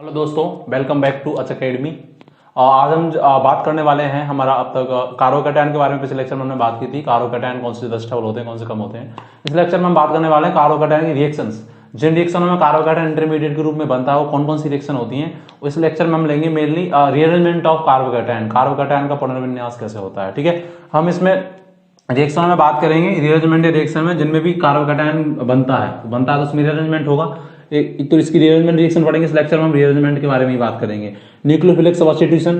Hello दोस्तों, welcome back to अच academy. आज हम बात करने वाले हैं हमारा अब तक कार्बोकैटायन के बारे में। पिछले लेक्चर में हमने बात की थी कार्बोकैटायन कौन से ज़्यादा स्टेबल होते हैं, कौन से कम होते हैं। इस लेक्चर में हम बात करने वाले हैं कार्बोकैटायन की रिएक्शंस। जिन रिएक्शनों में कार्बोकैटायन इंटरमीडिएट के रूप में बनता है वो कौन कौन सी रिएक्शन होती हैं। इस लेक्चर में हम लेंगे mainly rearrangement of carbocation, carbocation का पुनर्विन्यास कैसे होता है। ठीक है, हम इसमें रिएक्शन में बात करेंगे रीअरेंजमेंट रिएक्शन में जिनमें भी कार्बोकैटायन बनता है तो उसमें रीअरेंजमेंट होगा। एक तो इसकी रीअरेंजमेंट रिएक्शन पढ़ेंगे। इस लेक्चर में हम रीअरेंजमेंट के बारे में ही बात करेंगे। न्यूक्लियोफिलिक सब्स्टिट्यूशन,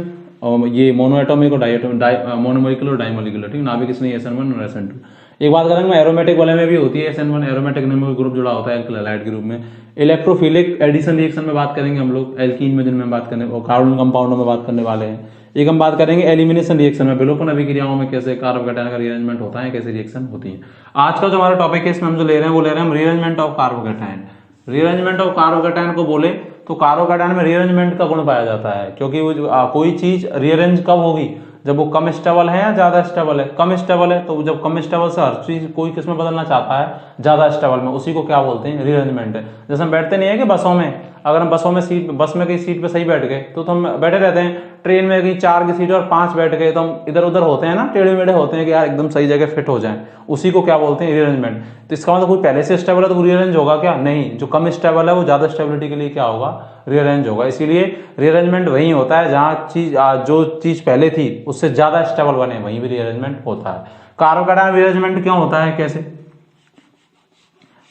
ये मोनोएटॉमिक और मोनोमोलिकुलर डाइमोलिकुलर, ठीक, नाभिक इसलिए SN1 और SN2। एक बात करेंगे एरोमेटिक वाले में भी होती है SN1 एरोमेटिक ग्रुप जुड़ा होता है एल्कलाइड के रूप में। इलेक्ट्रोफिलिक एडिशन रिएक्शन में बात करेंगे हम लोग एल्कीन में, जिनमें बात करने और कार्बन कंपाउंडों में बात करने वाले हैं। एक हम बात करेंगे एलिमिनेशन रिएक्शन में, विलोपन अभिक्रियाओं में कैसे कार्बोकैटायन का रीअरेंजमेंट होता है, कैसे रिएक्शन होती है। आज का जो हमारा टॉपिक है इसमें हम जो ले रहे हैं वो ले रहे हैं हम rearrangement of carbocation. Rearrangement of carbocation को बोले तो कार्बोकैटायन में रीअरेंजमेंट का गुण पाया जाता है, क्योंकि वो कोई चीज रीअरेंज कब होगी, जब वो कम स्टेबल है या ज्यादा स्टेबल है। कम स्टेबल है तो जब कम स्टेबल से हर चीज कोई किस में बदलना चाहता है, ज्यादा स्टेबल में, उसी को क्या बोलते हैं, रीअरेंजमेंट है। जैसे हम बैठते नहीं है कि बसों में, अगर हम बसों में बस में कहीं सीट पे सही बैठ गए तो हम बैठे रहते हैं। ट्रेन में कहीं 4 की सीट और 5 बैठ गए तो हम इधर उधर होते हैं ना, टेढ़े मेढ़े होते हैं कि यार एकदम सही जगह फिट हो जाए, उसी को क्या बोलते हैं, रीअरेंजमेंट। तो इसका मतलब कोई पहले से स्टेबल है तो रीअरेंज होगा क्या? नहीं, जो कम स्टेबल है वो ज्यादा स्टेबिलिटी के लिए क्या होगा, रीअरेंज होगा। इसीलिए रीअरेंजमेंट वही होता है जहां जो चीज पहले थी उससे ज्यादा स्टेबल बने, वहीं भी रीअरेंजमेंट होता है। कार्बोकैटायन रीअरेंजमेंट क्यों होता है, कैसे?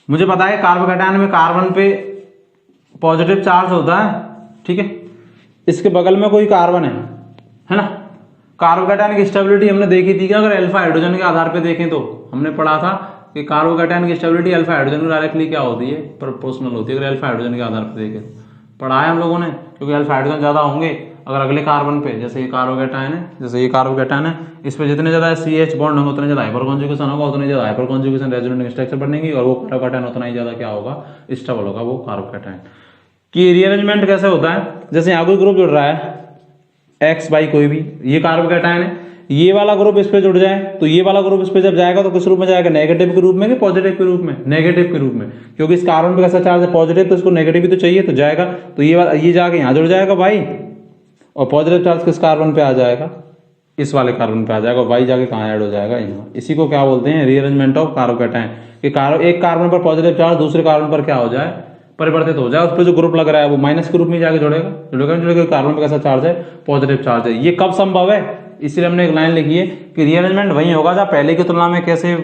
मुझे पता है कार्बोकैटायन में कार्बन पे पॉजिटिव चार्ज होता है, ठीक है, इसके बगल में कोई कार्बन है ना। कार्बोकैटायन की स्टेबिलिटी हमने देखी थी कि अगर अल्फा हाइड्रोजन के आधार पे देखें तो हमने पढ़ा था कि कार्बोकैटायन की स्टेबिलिटी अल्फा हाइड्रोजन को डायरेक्टली क्या होती है, प्रोपोर्शनल होती है। अगर अल्फा हाइड्रोजन के आधार पर देखें पढ़ा है हम लोगों ने, क्योंकि अल्फा हाइड्रोजन ज्यादा होंगे अगर अगले कार्बन पे, जैसे ये कार्बोकैटायन है, जैसे ये कार्बोकैटायन है, इस पे जितने ज्यादा CH बॉन्ड होंगे उतने ज्यादा हाइपर कॉन्जुगेशन होगा, उतने ज्यादा हाइपर कॉन्जुगेशन रेजोनेंस स्ट्रक्चर बनेगी और वो कार्बोकैटायन उतना ही ज्यादा क्या होगा, स्टेबल होगा वो कार्बोकैटायन। कि रीअरेंजमेंट कैसे होता है, जैसे यहाँ कोई ग्रुप जुड़ रहा है X बाई कोई भी, ये कार्बोकैटायन है, ये वाला ग्रुप इस पे जुड़ जाए तो ये वाला ग्रुप इस पे जब जाएगा तो किस रूप में जाएगा, नेगेटिव के रूप में कि पॉजिटिव के रूप में, नेगेटिव के रूप में, क्योंकि इस कार्बन पे कैसा चार्ज है, पॉजिटिव, तो इसको नेगेटिव भी तो चाहिए, तो जाएगा तो ये जाके यहाँ जुड़ जाएगा भाई, और पॉजिटिव चार्ज किस कार्बन पे आ जाएगा, इस वाले कार्बन पे आ जाएगा, वाई जाके कहाँ ऐड हो जाएगा, यहाँ। इसी को क्या बोलते हैं, रीअरेंजमेंट ऑफ कार्बोकैटायन। कि एक कार्बन पर पॉजिटिव चार्ज दूसरे कार्बन पर क्या हो जाए, परिवर्तित हो जाए, उस पर जो ग्रुप लग रहा है वो माइनस के रूप में जाके जुड़ेगा। कार्बन पे कैसा चार्ज है, पॉजिटिव चार्ज है। ये कब संभव है, इसलिए हमने एक लाइन लिखी है कि रीअरेंजमेंट वही होगा जब पहले की तुलना में कैसे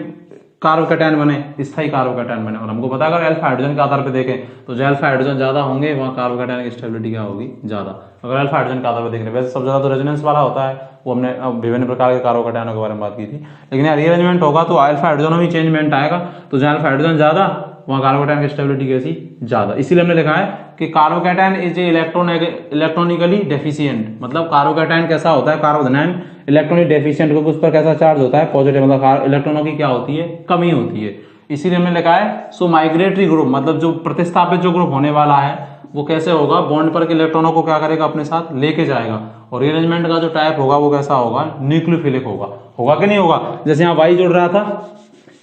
कार्बोकैटायन बने, स्थायी कार्बोकैटायन बने। और हमको पता अगर अल्फा हाइड्रोजन के आधार पर देखें तो जो अल्फा हाइड्रोजन ज्यादा होंगे वहाँ कार्बोकैटायन की स्टेबिलिटी क्या होगी, ज्यादा। अगर अल्फा हाइड्रोजन के आधार पर देख रहे हैं, वैसे सबसे ज्यादा तो रेजोनेंस वाला होता है, वो हमने विभिन्न प्रकार के कार्बोकैटायनों के बारे में बात की थी। लेकिन यार रीअरेंजमेंट होगा तो अल्फा हाइड्रोजन में भी चेंजमेंट आएगा, तो जहाँ अल्फा हाइड्रोजन ज्यादा वहाँ कार्बोकैटायन की स्टेबिलिटी कैसी, ज्यादा। इसीलिए हमने लिखा है कि कार्बोकैटायन इज इलेक्ट्रॉनिकली डेफिशिएंट। मतलब कार्बोकैटायन कैसा होता है, कार्बोकैटायन इलेक्ट्रॉनिक डेफिशिएंट, क्योंकि उस पर कैसा चार्ज होता है, पॉजिटिव, मतलब इलेक्ट्रॉनों की क्या होती है, कमी होती है। इसीलिए हमने लिखा है सो माइग्रेटरी ग्रुप, मतलब जो प्रतिस्थापित जो ग्रुप होने वाला है वो कैसे होगा, बॉन्ड पर के इलेक्ट्रॉनों को क्या करेगा, अपने साथ लेके जाएगा। और रीअरेंजमेंट का जो टाइप होगा वो कैसा होगा, न्यूक्लियोफिलिक होगा कि नहीं होगा। जैसे यहाँ वाई जुड़ रहा था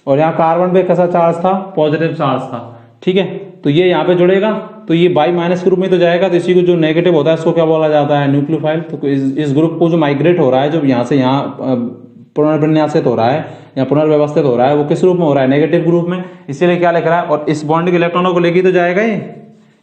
और यहाँ कार्बन पे कैसा चार्ज था, पॉजिटिव चार्ज था, ठीक है, तो ये यहाँ पे जुड़ेगा तो ये बाई माइनस के रूप में तो जाएगा, तो इसी को जो नेगेटिव होता है इसको क्या बोला जाता है, न्यूक्लियोफाइल। तो इस ग्रुप को जो माइग्रेट हो रहा है, जो यहाँ से यहाँ पुनर्विन्यासित हो रहा है या पुनर्व्यवस्थित हो रहा है, वो किस रूप में हो रहा है, नेगेटिव ग्रुप में। इसीलिए क्या लिख रहा है, और इस बॉन्ड के इलेक्ट्रॉनों को लेके तो जाएगा ही,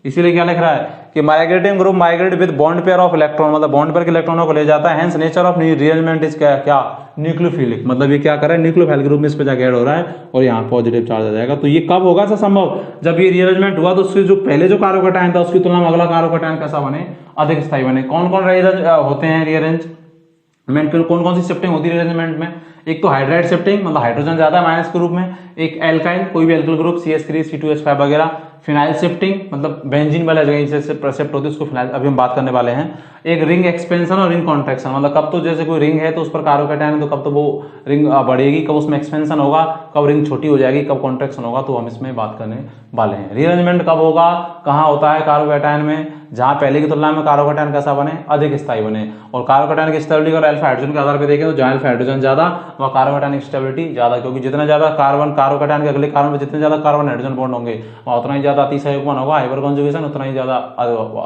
इसीलिए क्या लिख रहा है कि migrating group migrate with bond pair of electron, मतलब बॉन्ड पेयर के इलेक्ट्रॉनों को ले जाता है। Hence nature of rearrangement is क्या, न्यूक्लियोफिलिक। मतलब ये क्या कर रहा है, न्यूक्लियोफाइल ग्रुप में इस पे जाके ऐड हो रहा है और यहाँ पॉजिटिव चार्ज आ जाएगा। तो ये कब होगा ऐसा संभव, जब ये रीअरेंजमेंट हुआ तो उससे जो पहले जो कार्बोकैटायन था उसकी तुलना में अगला कार्बोकैटायन कैसा बने, अधिक स्थायी बने। कौन कौन होते हैं रीअरेंजमेंट, कौन कौन सी शिफ्टिंग होती है रीअरेंजमेंट में। एक तो हाइड्राइड शिफ्टिंग, मतलब हाइड्रोजन ज्यादा है माइनस के रूप में। एक एल्काइल, कोई भी एल्किल ग्रुप CH3 C2H5 वगैरह। फिनाइल शिफ्टिंग, मतलब बेंजीन वाला जगह से शिफ्ट होती है, उसको फिनाइल, अभी हम बात करने वाले हैं। एक रिंग एक्सपेंशन और रिंग कॉन्ट्रैक्शन, मतलब कब तो जैसे कोई रिंग है तो उस पर कार्बोकैटायन है तो कब तो वो रिंग बढ़ेगी, कब उसमें एक्सपेंशन होगा, कब रिंग छोटी हो जाएगी, कब कॉन्ट्रैक्शन होगा, तो हम इसमें बात करने वाले हैं। रीअरेंजमेंट कब होगा, कहाँ होता है कार्बोकैटायन में, जहां पहले की तुलना में कार्बोकैटायन कैसा बने, अधिक स्थायी बने। और कार्बोकैटायन की स्टेबिलिटी अगर अल्फा हाइड्रोजन के आधार पर देखें तो जहां अल्फा हाइड्रोजन ज्यादा वह कार्बोकैटायन की स्टेबिलिटी ज्यादा, क्योंकि जितना ज्यादा कार्बोकैटायन के अगले कार्बन में जितने ज्यादा कार्बन हाइड्रोजन बॉन्ड होंगे वह उतना ही ज्यादा अतिसहयोगमन होगा, हाइपर कॉन्जुगेशन, उतना ही ज्यादा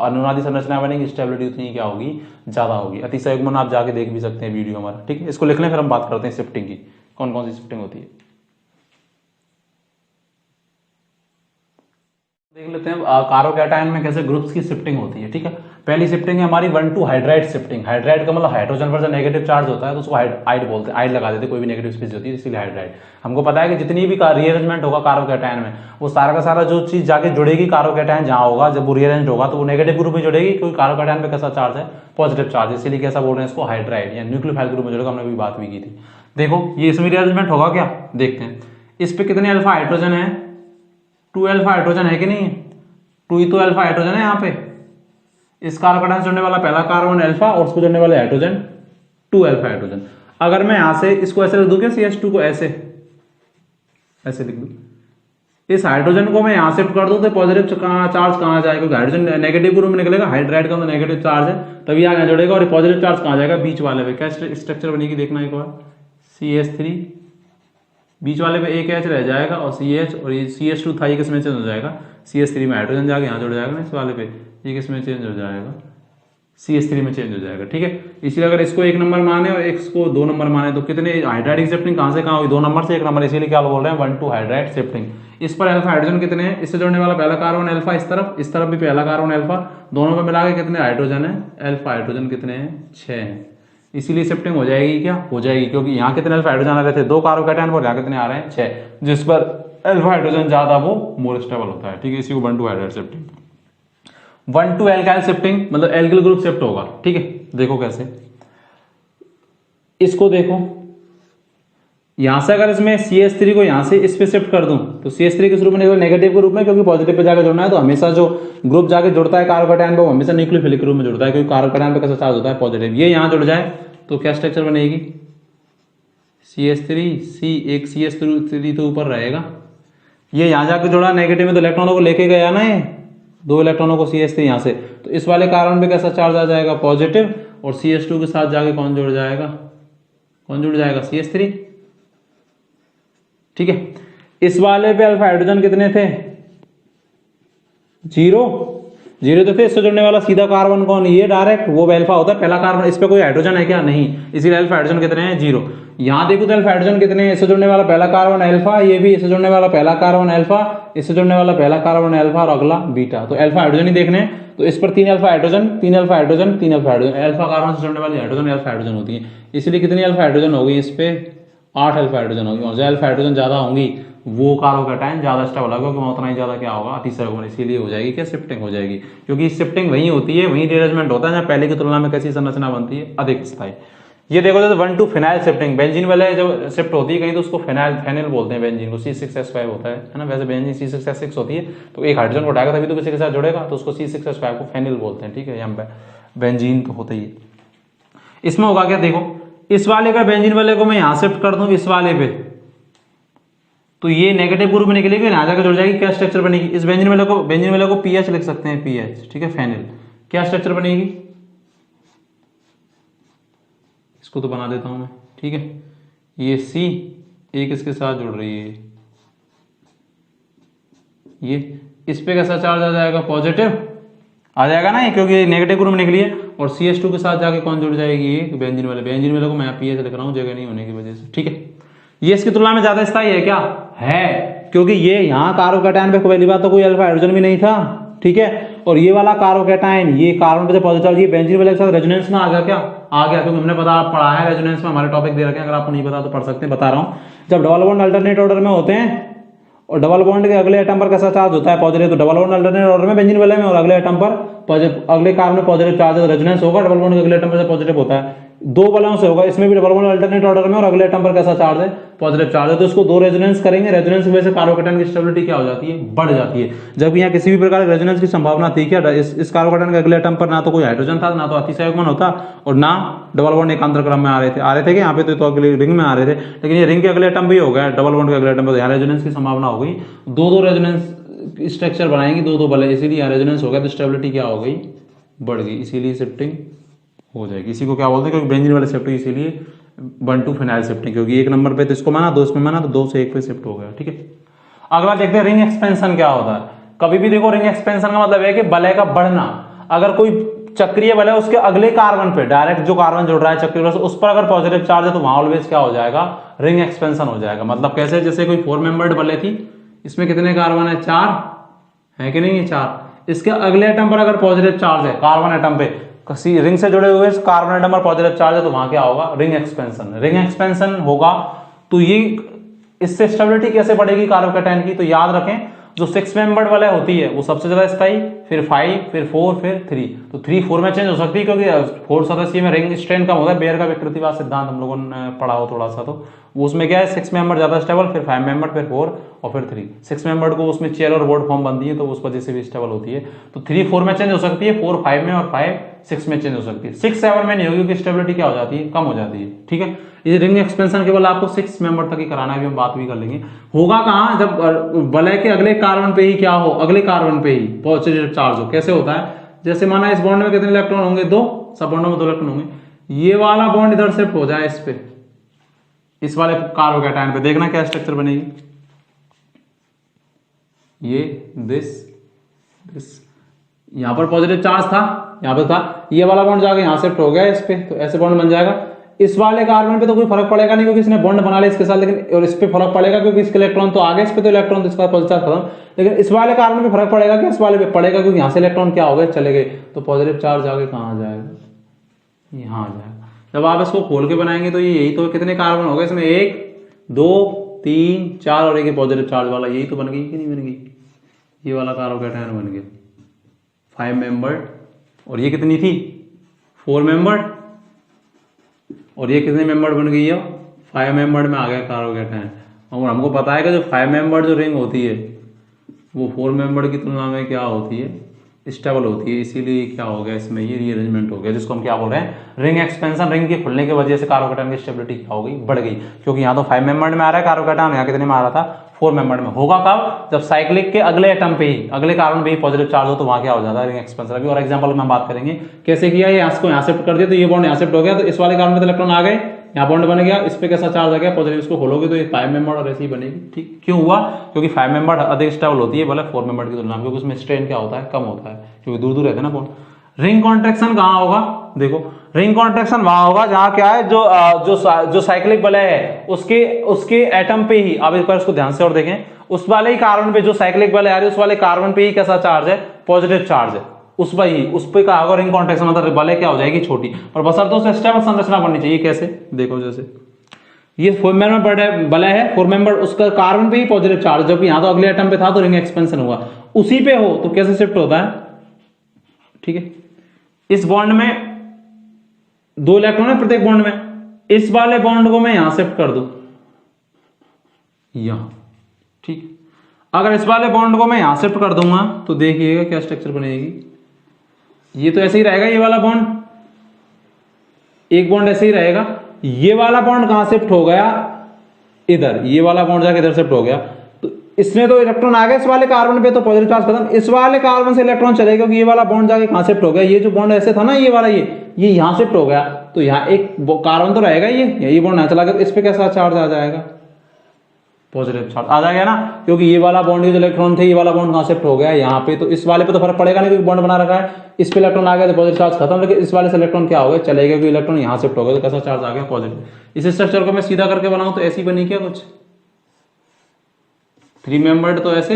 अनुनादी संरचना बनेगी, स्टेबिलिटी उतनी क्या होगी, ज्यादा होगी। अतिसहयोगमन आप जाके देख भी सकते हैं वीडियो हमारा, ठीक है। इसको लिख लें, फिर हम बात करते हैं शिफ्टिंग की, कौन कौन सी शिफ्टिंग होती है देख लेते हैं। कार्बोकैटायन में कैसे ग्रुप्स की शिफ्टिंग होती है, ठीक है। पहली शिफ्टिंग है हमारी 1 to हाइड्राइड शिफ्टिंग। हाइड्राइड का मतलब हाइड्रोजन पर जो नेगेटिव चार्ज होता है तो उसको हाइड बोलते हैं, हाइड लगा देते हैं, कोई भी नेगेटिव स्पीशीज होती है इसलिए हाइड्राइड। हमको पता है कि जितनी भी रीअरेंजमेंट होगा कार्बोकैटायन में वो सारा का सारा जो चीज जाके जुड़ेगी कार्बोकैटायन जहां होगा, जब वो रीअरेंज होगा तो वो नेगेटिव ग्रुप में जुड़ेगी, क्योंकि कार्बोकैटायन पे कैसा चार्ज है, पॉजिटिव चार्ज, इसीलिए कैसा बोल रहे हैं इसको, हाइड्राइड या न्यूक्लियोफाइल ग्रुप में जुड़ेगा। हमने भी बात भी की थी। देखो ये इसमें रीअरेंजमेंट होगा क्या, देखते हैं। इस पे कितने अल्फा हाइड्रोजन है, 2 अल्फा हाइड्रोजन है कि नहीं, 2 ही तो अल्फा हाइड्रोजन है यहाँ पे। इस कार्बोकैटायन से जुड़ने वाला पहला कार्बन अल्फा और उसको जुड़ने वाले हाइड्रोजन 2 अल्फा हाइड्रोजन। अगर मैं यहां से इसको ऐसे लिख दूं क्या, CH2 को ऐसे लिख दूं, इस हाइड्रोजन को मैं यहां शिफ्ट कर दूं तो पॉजिटिव चार्ज कहां जाएगा, क्योंकि हाइड्रोजन नेगेटिव ग्रुप में निकलेगा, हाइड्राइड का तो नेगेटिव चार्ज है तभी आगे जुड़ेगा, और पॉजिटिव चार्ज कहां जाएगा, बीच वाले पे। क्या स्ट्रक्चर बनेगी देखना एक बार, CH3 बीच वाले पे एक H रह जाएगा और CH, और ये CH2 था ये किसमें चेंज हो जाएगा, CH3 में हाइड्रोजन जाके यहाँ जुड़ जाएगा ना इस वाले पे, ये किसमें चेंज हो जाएगा, CH3 में चेंज हो जाएगा, ठीक है। इसलिए अगर इसको 1 नंबर माने और इसको 2 नंबर माने तो कितने हाइड्राइड शिफ्टिंग कहाँ से कहाँ हुई, 2 नंबर से 1 नंबर, इसीलिए क्या बोल रहे हैं 1 to हाइड्राइड शिफ्टिंग। इस पर अल्फा हाइड्रोजन कितने हैं, इससे जुड़ने वाला पहला कार्बन अल्फा, इस तरफ भी पहला कार्बन अल्फा, दोनों में मिला के कितने हाइड्रोजन है, अल्फा हाइड्रोजन कितने हैं, 6 हैं। इसीलिए शिफ्टिंग हो जाएगी, क्या हो जाएगी, क्योंकि यहाँ कितने अल्फा हाइड्रोजन आ रहे थे, 2 कार्बोकैटायन पर, यहाँ कितने आ रहे हैं, 6, जिस पर अल्फा हाइड्रोजन ज्यादा वो मोर स्टेबल होता है, ठीक है। इसी को 1 to hydride shifting. 1 to alkyl shifting मतलब एल्किल ग्रुप शिफ्ट होगा, ठीक है। देखो कैसे, इसको देखो, यहां से अगर इसमें CH3 को यहां से इस पे शिफ्ट कर दूं तो CH3 किस रूप में निकलेगा, नेगेटिव ग्रुप में, क्योंकि पॉजिटिव पे जाकर जुड़ना है तो हमेशा जो ग्रुप जाके जुड़ता है कार्बोकैटायन पे वो हमेशा न्यूक्लियोफिलिक ग्रुप में जुड़ता है, क्योंकि कार्बोकैटायन पे कैसा चार्ज होता है, पॉजिटिव। ये यहां जुड़ जाए तो क्या स्ट्रक्चर बनेगी, CH3 C, एक CH3 तो ऊपर रहेगा, ये यहां जाकर जुड़ा नेगेटिव में तो इलेक्ट्रॉनों को लेके गया ना, ये 2 इलेक्ट्रॉनों को CH3 यहां से, तो इस वाले कार्बन पे कैसा चार्ज आ जाएगा, पॉजिटिव, और CH2 के साथ जाके कौन जुड़ जाएगा, CH3, ठीक है। इस वाले पे अल्फा हाइड्रोजन कितने थे, 0 तो थे, इससे जुड़ने वाला सीधा कार्बन कौन, ये डायरेक्ट वो अल्फा होता है, पहला कार्बन, इस पे कोई हाइड्रोजन है क्या, नहीं, इसीलिए अल्फा हाइड्रोजन कितने हैं, 0। यहां देखो तो अल्फा हाइड्रोजन कितने हैं, इससे जुड़ने वाला पहला कार्बन अल्फा, ये भी इससे जुड़ने वाला पहला कार्बन अल्फा, इससे जुड़ने वाला पहला कार्बन अल्फा और अगला बीटा, तो अल्फा हाइड्रोजन ही देखने हैं। तो इस पर 3 alpha hydrogen, 3 alpha hydrogen, 3 alpha hydrogen, alpha carbon से जुड़ने वाली हाइड्रोजन अल्फा हाइड्रोजन होती है, इसलिए कितनी अल्फा हाइड्रोजन होगी, इस पे 8 अल्फा हाइड्रोजन होगी, और जो अल्फा हाइड्रोजन ज्यादा होंगी वो कार्बोकैटायन ज्यादा स्टेबल होगा, क्योंकि उतना ही ज्यादा क्या होगा, अतिसहयोगमन, इसीलिए हो जाएगी क्या, शिफ्टिंग हो जाएगी, क्योंकि शिफ्टिंग वही होती है, वही रीअरेंजमेंट होता है जहाँ पहले की तुलना में कैसी संरचना बनती है, अधिक स्थायी। ये देखो तो 1 to फिनाइल शिफ्टिंग, बेंजीन वाले जब शिफ्ट होती है कहीं तो उसको फेनिल बोलते हैं, बेंजीन को C6H5 होता है ना, वैसे बेंजीन C6H6 होती है, तो एक हाइड्रोजन को उठाएगा तभी तो किसी के साथ जुड़ेगा, तो उसको C6H5 को फेनिल बोलते हैं, ठीक है। यहाँ बेंजीन तो होता ही है। इसमें होगा क्या, देखो इस वाले का बेंजीन वाले को मैं यहां शिफ्ट कर दूं इस वाले पे, तो ये नेगेटिव ग्रुप में निकलेगी, यहां जाकर जुड़ जाएगी, क्या स्ट्रक्चर बनेगी, इस बेंजीन वाले को PH लिख सकते हैं, PH, ठीक है, फेनिल। क्या स्ट्रक्चर बनेगी, इसको तो बना देता हूं मैं, ठीक है। ये C एक इसके साथ जुड़ रही है, ये इस पे कैसा चार्ज आ जाएगा, पॉजिटिव आ जाएगा ना, क्योंकि नेगेटिव ग्रुप में निकली है, और CH2 के साथ जाके कौन जुड़ जाएगी, ये बेंजीन वाले को मैं यहाँ PH लिख रहा हूँ जगह नहीं होने की वजह से, ठीक है। ये इसकी तुलना में ज्यादा स्थायी है क्या, है, क्योंकि ये यहाँ कार्बोकैटायन पे पहली बात तो कोई अल्फा हाइड्रोजन भी नहीं था, ठीक है, और ये वाला कार्बोकैटायन, ये कार्बन पे पॉजिटिव, ये बेंजीन वाले के साथ रेजोनेंस में आ गया, क्या आ गया, क्योंकि हमने पढ़ा है रेजोनेंस में, हमारे टॉपिक दे रखे हैं, अगर आपको नहीं पता तो पढ़ सकते हैं, बता रहा हूँ। जब डबल बॉन्ड अल्टरनेट ऑर्डर में होते हैं और डबल बॉन्ड के अगले एटम पर कैसा चार्ज होता है, पॉजिटिव, तो डबल बॉन्ड अल्टरनेट ऑर्डर में बेंजीन वाले में, और अगले एटम पर अगले कार्बन में पॉजिटिव चार्ज, रेजोनेंस होगा, डबल बॉन्ड के अगले एटम पर पॉजिटिव होता है। दो बलों से होगा, इसमें भी डबल बॉन्ड अल्टरनेट ऑर्डर में और अगले एटम पर कैसा चार्ज है, पॉजिटिव चार्ज है, तो इसको दो रेजोनेंस करेंगे, रेजोनेंस की वजह से कार्बोकेटायन की स्टेबिलिटी क्या हो जाती है, बढ़ जाती है। जबकि यहाँ किसी भी प्रकार की रेजोनेंस की संभावना थी क्या, इस कार्बोकेटायन के अगले एटम पर ना तो कोई हाइड्रोजन था, ना तो अतिसंयुग्मन होता, और ना डबल बॉन्ड एकांतर क्रम में आ रहे थे कि यहाँ पे तो अगले रिंग में आ रहे थे, लेकिन ये रिंग के अगले एटम भी हो गया, डबल बॉन्ड के अगले एटम पर यहाँ रेजोनेंस की संभावना हो गई, दो रेजोनेंस स्ट्रक्चर बनाएंगे, दो बल, इसीलिए यहाँ रेजोनेंस हो गया, तो स्टेबिलिटी क्या हो गई, बढ़ गई, इसीलिए शिफ्टिंग हो जाएगी। इसी को क्या बोलते हैं, क्योंकि बेंजीन वाले शिफ्टिंग इसीलिए 1 to फिनाइल शिफ्टिंग, क्योंकि एक नंबर पे तो इसको माना, दो इसमें माना, तो 2 से 1 पे शिफ्ट हो गया। ठीक है, अगला देखते हैं रिंग एक्सपेंशन क्या होता है। कभी भी देखो रिंग एक्सपेंशन का मतलब है कि वलय का बढ़ना, अगर कोई चक्रीय वलय उसके अगले कार्बन पे डायरेक्ट जो कार्बन जुड़ रहा है चक्रीय वलय उस पर अगर पॉजिटिव चार्ज है तो वहां ऑलवेज क्या हो जाएगा, रिंग एक्सपेंशन हो जाएगा। मतलब कैसे, जैसे कोई 4 मेंबर्ड वलय थी, इसमें कितने कार्बन है, 4 है कि नहीं, 4, इसके अगले एटम पर अगर पॉजिटिव चार्ज है, कार्बन एटम पे किसी रिंग से जुड़े हुए कार्बन एटम पर पॉजिटिव चार्ज है, तो वहां क्या होगा, रिंग एक्सपेंशन। रिंग एक्सपेंशन होगा तो ये इससे स्टेबिलिटी कैसे बढ़ेगी कार्बोकेटायन की, तो याद रखें जो 6 मेंबर्ड वाला होती है वो सबसे ज्यादा स्थायी, फिर 5, फिर 4, फिर 3, तो 3 4 में चेंज हो सकती है, क्योंकि 4 सदस्य में रिंग स्ट्रेन कम होता है। बेयर का विकृतिवाद सिद्धांत हम लोगों ने पढ़ा हो थोड़ा सा, तो वो उसमें क्या है, 6 मेंबर ज्यादा स्टेबल, फिर 5 मेंबर, फिर 4 और फिर 3। 6 मेंबर को उसमें चेयर और बोर्ड फॉर्म बनती है, तो उस वजह से भी स्टेबल होती है। तो 3 4 में चेंज हो सकती है, 4 5 में, और 5 6 में चेंज हो सकती है। 6 7 में नहीं होगी, क्योंकि स्टेबिलिटी क्या हो जाती है, कम हो जाती है। ठीक है, ये रिंग एक्सपेंशन केवल आपको 6 मेंबर तक ही कराना है, हम बात भी कर लेंगे। होगा कहां, जब वलय के अगले कार्बन पे ही क्या हो, अगले कार्बन पे ही पॉजिटिव चार्ज हो। कैसे होता है, जैसे माना इस बॉन्ड में कितने इलेक्ट्रॉन होंगे, 2, सब बॉन्डों में 2 इलेक्ट्रॉन होंगे, ये वाला बॉन्ड इधर शिफ्ट हो जाए इस पे, इस वाले कार्बोकेटायन पे, देखना क्या स्ट्रक्चर बनेगी, ये दिस यहां पर पॉजिटिव चार्ज था, यहां पे था, ये वाला बॉन्ड जाके यहां शिफ्ट हो गया इस पे, तो ऐसे बॉन्ड बन जाएगा। इस वाले कार्बन पे तो कोई फर्क पड़ेगा नहीं, क्योंकि इसने बॉन्ड बना लिया इसके साथ, लेकिन और इस पे फर्क पड़ेगा क्योंकि इसके इलेक्ट्रॉन तो आगे, इस पे तो इलेक्ट्रॉन तो इसका पॉजिटिव चार्ज खत्म। लेकिन इस वाले कार्बन पे फर्क पड़ेगा कि इस वाले पे पड़ेगा, क्योंकि यहां से इलेक्ट्रॉन क्या हो गए, चले गए, तो पॉजिटिव चार्ज आगे कहां जाएगा, यहां आ जाएगा। जब आप इसको खोल के बनाएंगे तो ये यही तो कितने कार्बन हो गए इसमें, 1 2 3 4 और एक पॉजिटिव चार्ज वाला, यही तो बन गई कि नहीं बन गई, ये वाला कार्बोकेटायन बन गया 5 मेंबर्ड, और ये कितनी थी 4 मेंबर्ड, और ये कितने मेंबर बन गई है, 5 मेंबर में आ गया कार्बोकेटायन। और हमको पता है कि जो 5 मेंबर जो रिंग होती है वो 4 मेंबर की तुलना में क्या होती है, स्टेबल होती है, इसीलिए क्या हो गया इसमें, ये रीअरेंजमेंट हो गया, जिसको हम क्या बोल रहे हैं, रिंग एक्सपेंशन। रिंग के खुलने की वजह से कार्बोकेटायन की स्टेबिलिटी क्या हो गई, बढ़ गई, क्योंकि यहाँ तो 5 मेंबर में आ रहा है कार्बोकेटायन, यहाँ कितने में आ रहा था, 4 मेंबर में। होगा कब, जब साइक्लिक के अगले एटम पे ही, अगले कार्बन पे ही पॉजिटिव चार्ज हो, तो वहां क्या हो जाता है, रिंग एक्सपेंशन। अभी और एग्जांपल में हम बात करेंगे कैसे किया, ये इसको यहाँ शिफ्ट कर दिया, तो ये बॉन्ड यहाँ शिफ्ट हो गया, तो इस वाले कार्बन में तो इलेक्ट्रॉन आ गए, यहाँ बॉन्ड बन गया, इस पे कैसा चार्ज आ गया, पॉजिटिव, इसको खोलोगे तो ये 5 मेंबर और ऐसे ही बनेगी। ठीक, क्यों हुआ, क्योंकि 5 मेंबर अधिक स्टेबल होती है, भले 4 मेंबर की तुलना में, क्योंकि उसमें स्ट्रेन क्या होता है, कम होता है, क्योंकि दूर दूर रहते हैं ना बॉन्ड। रिंग कॉन्ट्रैक्शन कहाँ होगा, देखो रिंग कॉन्ट्रैक्शन वहां होगा जहां क्या है, जो साइक्लिक वलय है उसके एटम पे ही, अब एक बार इसको ध्यान से और देखें, उस वाले ही कार्बन पे जो साइक्लिक वलय आ रही है उस वाले कार्बन पे ही कैसा चार्ज है, पॉजिटिव चार्ज है, उस पे क्या होगा, रिंग कॉन्ट्रैक्शन, मतलब वलय क्या हो जाएगी, छोटी, पर बशर्ते उससे स्टेबल संरचना बननी चाहिए। कैसे, देखो जैसे ये 4 मेंबर वलय है, 4 मेंबर, उसका कार्बन पे ही पॉजिटिव चार्ज, जबकि यहां तो अगले एटम पे था, तो रिंग एक्सपेंशन हुआ। उसी पे हो तो कैसे शिफ्ट होता है, ठीक है, इस बॉन्ड में 2 इलेक्ट्रॉन है प्रत्येक बॉन्ड में, इस वाले बॉन्ड को मैं यहां शिफ्ट कर दूं, यहां, ठीक, अगर इस वाले बॉन्ड को मैं यहां शिफ्ट कर दूंगा तो देखिएगा क्या स्ट्रक्चर बनेगी, ये तो ऐसे ही रहेगा, ये वाला बॉन्ड, एक बॉन्ड ऐसे ही रहेगा, ये वाला बॉन्ड कहां शिफ्ट हो गया, इधर, ये वाला बॉन्ड जाके इधर शिफ्ट हो गया, तो इसमें तो इलेक्ट्रॉन आ गए इस वाले कार्बन पे, तो पॉजिटिव चार्ज खत्म, इस वाले कार्बन से इलेक्ट्रॉन चले, क्योंकि ये वाला बॉन्ड जाके कहां शिफ्ट हो गया, ये जो बॉन्ड ऐसे था ना, ये वाला, ये यहां शिफ्ट हो गया, तो यहाँ एक कार्बन तो रहेगा, ये बॉन्ड यहां चला गया, तो इस पे कैसा चार्ज आ जाएगा, पॉजिटिव चार्ज आ जाएगा ना, क्योंकि ये वाला बॉन्ड, जो इलेक्ट्रॉन थे, ये वाला बॉन्ड कहां शिफ्ट हो गया, यहाँ पे, तो इस वाले पे तो फर्क पड़ेगा नहीं, क्योंकि बॉन्ड बना रखा है, इस पे इलेक्ट्रॉन आ गया तो पॉजिटिव चार्ज खत्म, लेकिन इस वाले से इलेक्ट्रॉन क्या हो गया, चले गए, क्योंकि इलेक्ट्रॉन यहाँ शिफ्ट हो गया, तो कैसा चार्ज आ गया, पॉजिटिव। इस स्ट्रक्चर को मैं सीधा करके बनाऊं तो ऐसी बनी क्या, कुछ 3 मेंबर्ड तो ऐसे,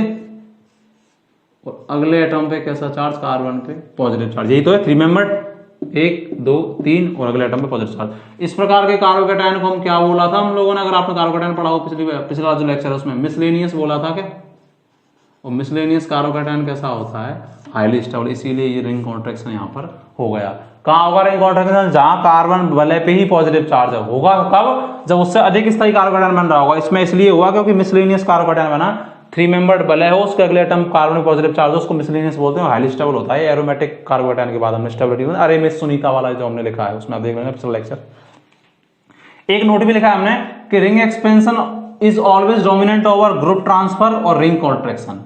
और अगले एटम पे कैसा चार्ज, कार्बन पे पॉजिटिव चार्ज, यही तो है 3 मेंबर्ड, 1 2 3, और अगले एटम पे पॉजिटिव चार्ज। इस प्रकार के कार्बोकेटायन को हम क्या बोला था हम लोगों ने, अगर आपने कार्बोकेटायन पढ़ा हो पिछला जो लेक्चर है उसमें मिसलेनियस बोला था क्या, और मिसलेनियस कार्बोकेटायन कैसा होता है, हाईली स्टेबल, इसीलिए ये रिंग कॉन्ट्रैक्शन यहाँ पर हो गया। कहाँ होगा रिंग कॉन्ट्रैक्शन? जहां कार्बन वलय पे ही पॉजिटिव चार्ज है। होगा कब? जब उससे अधिक स्थायी कार्बोकैटायन बन रहा होगा। इसमें इसलिए हुआ क्योंकि मिसलेनियस कार्बोकैटायन बना, 3 मेंबर्ड वलय हो, उसके अगले एटम कार्बन में पॉजिटिव चार्ज हो, उसको मिसलेनियस बोलते हैं, हाईली स्टेबल होता है। एरोमेटिक कार्बोकैटायन के बाद हमने स्टेबिलिटी अरे मिस सुनीता वाला जो हमने लिखा है उसमें आप देख लेंगे पिछला लेक्चर। एक नोट भी लिखा है हमने कि ring expansion is always dominant over group transfer और रिंग कॉन्ट्रैक्शन।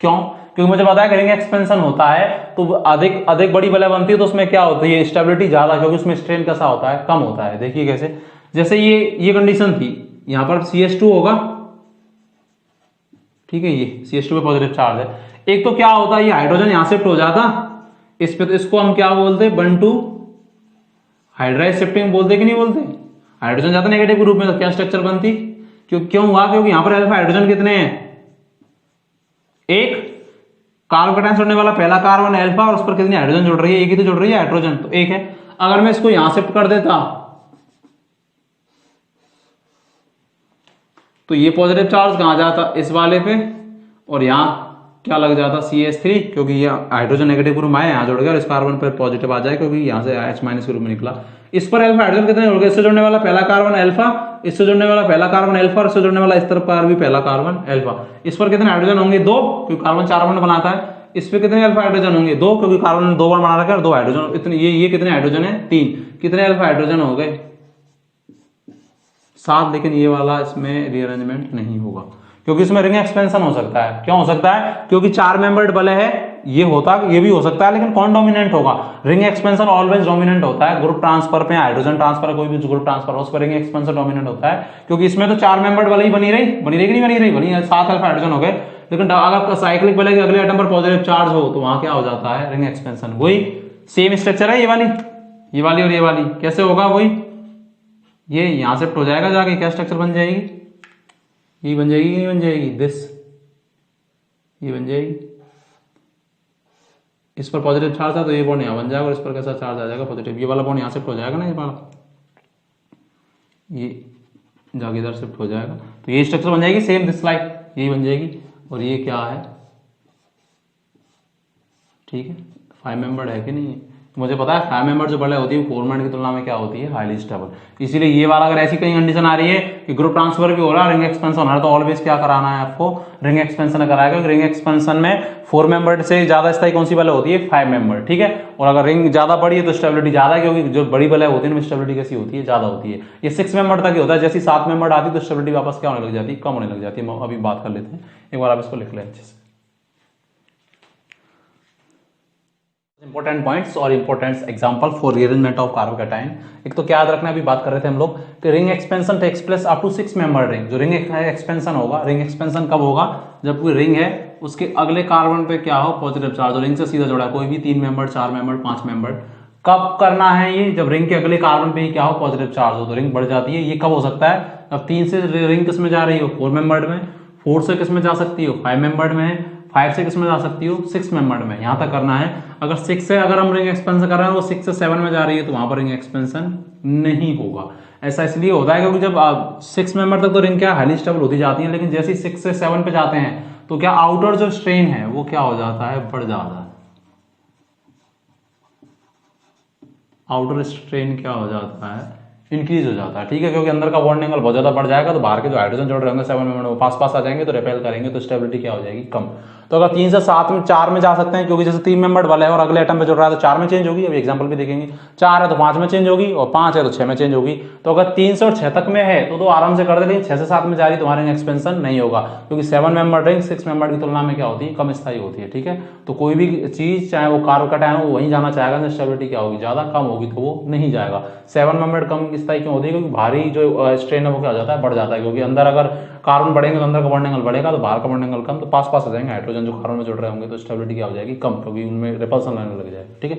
क्यों? क्योंकि मुझे पता है कि रिंग एक्सपेंशन होता है तो अधिक बड़ी वलय बनती है, तो उसमें क्या होती है? स्टेबिलिटी ज्यादा, क्योंकि उसमें स्ट्रेन कैसा होता है? कम होता है। देखिए कैसे, जैसे ये कंडीशन थी, यहां पर CH2 होगा, ठीक है, ये CH2 पे पॉजिटिव चार्ज है। एक तो क्या होता है, ये हाइड्रोजन यहां शिफ्ट हो जाता इस पे, तो इसको हम क्या बोलते हैं? 1 2 हाइड्राइड शिफ्टिंग बोलते कि नहीं बोलते? हाइड्रोजन जाता नेगेटिव ग्रुप में, तो क्या स्ट्रक्चर बनती? क्यों हुआ? क्योंकि यहां पर अल्फा हाइड्रोजन कितने हैं? एक कार्बोकैटायन जोड़ने वाला पहला कार्बन अल्फा, और उस पर कितनी हाइड्रोजन जुड़ रही है? एक ही तो जुड़ रही है हाइड्रोजन, तो एक है। अगर मैं इसको यहां शिफ्ट कर देता तो ये पॉजिटिव चार्ज कहां जाता? इस वाले पे, और यहां क्या लग जाता? CH3, क्योंकि ये हाइड्रोजन नेगेटिव ग्रुप में यहां जुड़ गया और इस कार्बन पर पॉजिटिव आ जाए क्योंकि यहां से H- के रूप में निकला। इस पर अल्फा हाइड्रोजन कितने जुड़ गए? इससे जुड़ने वाला पहला कार्बन अल्फा, इससे जुड़ने वाला पहला कार्बन अल्फा, और इससे जुड़ने वाला इस तरफ पर भी पहला कार्बन अल्फा। इस पर कितने हाइड्रोजन होंगे? 2, क्योंकि कार्बन 4 बॉन्ड बनाता है। इस पे कितने अल्फा हाइड्रोजन होंगे? 2, क्योंकि कार्बन ने 2 बॉन्ड बना रखा है और 2 हाइड्रोजन। इतने ये कितने हाइड्रोजन है? 3। कितने अल्फा हाइड्रोजन हो गए? 7। लेकिन ये वाला इसमें रीअरेंजमेंट नहीं होगा क्योंकि इसमें रिंग एक्सपेंशन हो सकता है। क्यों हो सकता है? क्योंकि 4 मेंबर्ड वलय है, ये भी हो सकता है, लेकिन कौन डोमिनेंट होगा? रिंग एक्सपेंशन ऑलवेज डोमिनेंट होता है। ग्रुप ट्रांसफर पे, हाइड्रोजन ट्रांसफर, कोई भी ग्रुप ट्रांसफर हो, उस पर रिंग एक्सपेंशन डोमिनेंट होता है, क्योंकि इसमें तो 4 मेंबर्ड वलय ही बनी रही कि नहीं बनी रही? 7 अल्फा हाइड्रोजन हो गए। लेकिन अगर साइक्लिक वलय के अगले एटम पर पॉजिटिव चार्ज हो तो वहां क्या हो जाता है? Ring expansion. वही सेम स्ट्रक्चर है, ये वाली और ये वाली। कैसे होगा? वही ये यहां शिफ्ट हो जाएगा जाके, क्या स्ट्रक्चर बन जाएगी? ये बन जाएगी कि नहीं बन जाएगी? ये बन जाएगी। इस पर पॉजिटिव चार्ज था तो ये बॉन्ड यहां बन जाएगा, और इस पर कैसा चार्ज आ जाएगा? पॉजिटिव। ये वाला बॉन्ड यहां शिफ्ट हो जाएगा ना, ये वाला ये जाके इधर शिफ्ट हो जाएगा, तो ये स्ट्रक्चर बन जाएगी सेम दिस लाइक, यही बन जाएगी। और ये क्या है? ठीक है, 5 मेंबर्ड है कि नहीं है? मुझे पता है 5 मेंबर जो वलय होती है वो 4 मेंबर की तुलना में क्या होती है? Highly stable. इसीलिए ये वाला अगर ऐसी कहीं कंडीशन आ रही है कि ग्रुप ट्रांसफर भी हो रहा है, रिंग एक्सपेंशन हो रहा है, तो ऑलवेज क्या कराना है आपको? रिंग एक्सपेंशन कराएगा। रिंग एक्सपेंशन में 4 मेंबर से ज्यादा स्थायी कौन सी वलय होती है? 5 मेंबर। ठीक है, और अगर रिंग ज्यादा बड़ी है तो स्टेबिलिटी ज्यादा है, क्योंकि जो बड़ी वलय होती है उनमें स्टेबिलिटी कैसी होती है? ज्यादा होती है। ये 6 मेंबर तक ही होता है, जैसे 7 मेंबर आती है तो स्टेबिलिटी वापस क्या होने लग जाती है? कम होने लग जाती है। अभी बात कर लेते हैं, एक बार आप इसको लिख लें अच्छे से। इंपॉर्टेंट पॉइंट्स और important example for rearrangement of carbocation. एक तो क्या याद रखना, अभी बात कर रहे थे हम लोग कि ring expansion takes place up to 6 member ring. जो रिंग एक्सपेंशन होगा, रिंग एक्सपेंशन कब होगा? जब कोई रिंग है उसके अगले कार्बन पे क्या हो? Positive charge. रिंग से सीधा जुड़ा कोई भी 3 मेंबर, 4 मेंबर, 5 मेंबर। कब करना है ये? जब रिंग के अगले कार्बन पे ही क्या हो? पॉजिटिव चार्ज हो, तो रिंग बढ़ जाती है। ये कब हो सकता है? अब 3 से रिंग किस में जा रही हो? 4 मेंबर में। 4 से किस में जा सकती हो? 5 मेंबर में। 5 से किस में जा सकती हो? 6 मेंबर में। यहां तक करना है। अगर 6 से अगर हम रिंग एक्सपेंशन कर रहे हैं वो 6 से 7 में जा रही है तो वहां पर रिंग एक्सपेंशन नहीं होगा। ऐसा इसलिए होता है क्योंकि जब 6 मेंबर तक तो रिंग क्या हाईली स्टेबल होती जाती है, लेकिन जैसे ही 6 से 7 पे जाते हैं तो क्या आउटर जो स्ट्रेन है वो क्या हो जाता है? बढ़ जाता है। आउटर स्ट्रेन क्या हो जाता है? इंक्रीज हो जाता है। ठीक है, क्योंकि अंदर का बॉन्ड एंगल बहुत ज्यादा बढ़ जाएगा, तो बाहर के जो हाइड्रोजन जोड़ रहे होंगे 7 मेंबर वो पास आ जाएंगे, तो रिपेल करेंगे, तो स्टेबिलिटी क्या हो जाएगी? कम। तो अगर 3 से 7 में 4 में जा सकते हैं, क्योंकि जैसे 3 मेंबर वाला है और अगले एटम पे जुड़ रहा है तो 4 में चेंज होगी। अभी एग्जांपल भी देखेंगे। 4 है तो 5 में चेंज होगी, और 5 है तो 6 में चेंज होगी। तो अगर 3 से और 6 तक में है तो आराम से कर दे, लेकिन 6 से 7 में जा रही तो तुम्हारी एक्सपेंशन नहीं होगा, क्योंकि 7 मेंबर रिंग 6 मेंबर की तुलना में क्या होती है? कम स्थायी होती है। ठीक है, तो कोई भी चीज चाहे वो कार्बोकैटायन हो वहीं जाना चाहेगा, तो स्टेबिलिटी क्या होगी? ज्यादा। कम होगी तो वो नहीं जाएगा। 7 मेंबर कम स्थायी क्यों होती है? क्योंकि भारी जो स्ट्रेन है वो क्या हो जाता है? बढ़ जाता है, क्योंकि अंदर अगर कार्बन बढ़ेंगे तो अंदर का बॉन्ड एंगल बढ़ेगा, तो बाहर का बॉन्ड एंगल कम, तो पास आ जाएंगे हाइड्रोजन जो कार्बन में जुड़ रहे होंगे, तो स्टेबिलिटी क्या हो जाएगी? कम, क्योंकि उनमें रिपल्सन लगने लग जाएगा। ठीक है,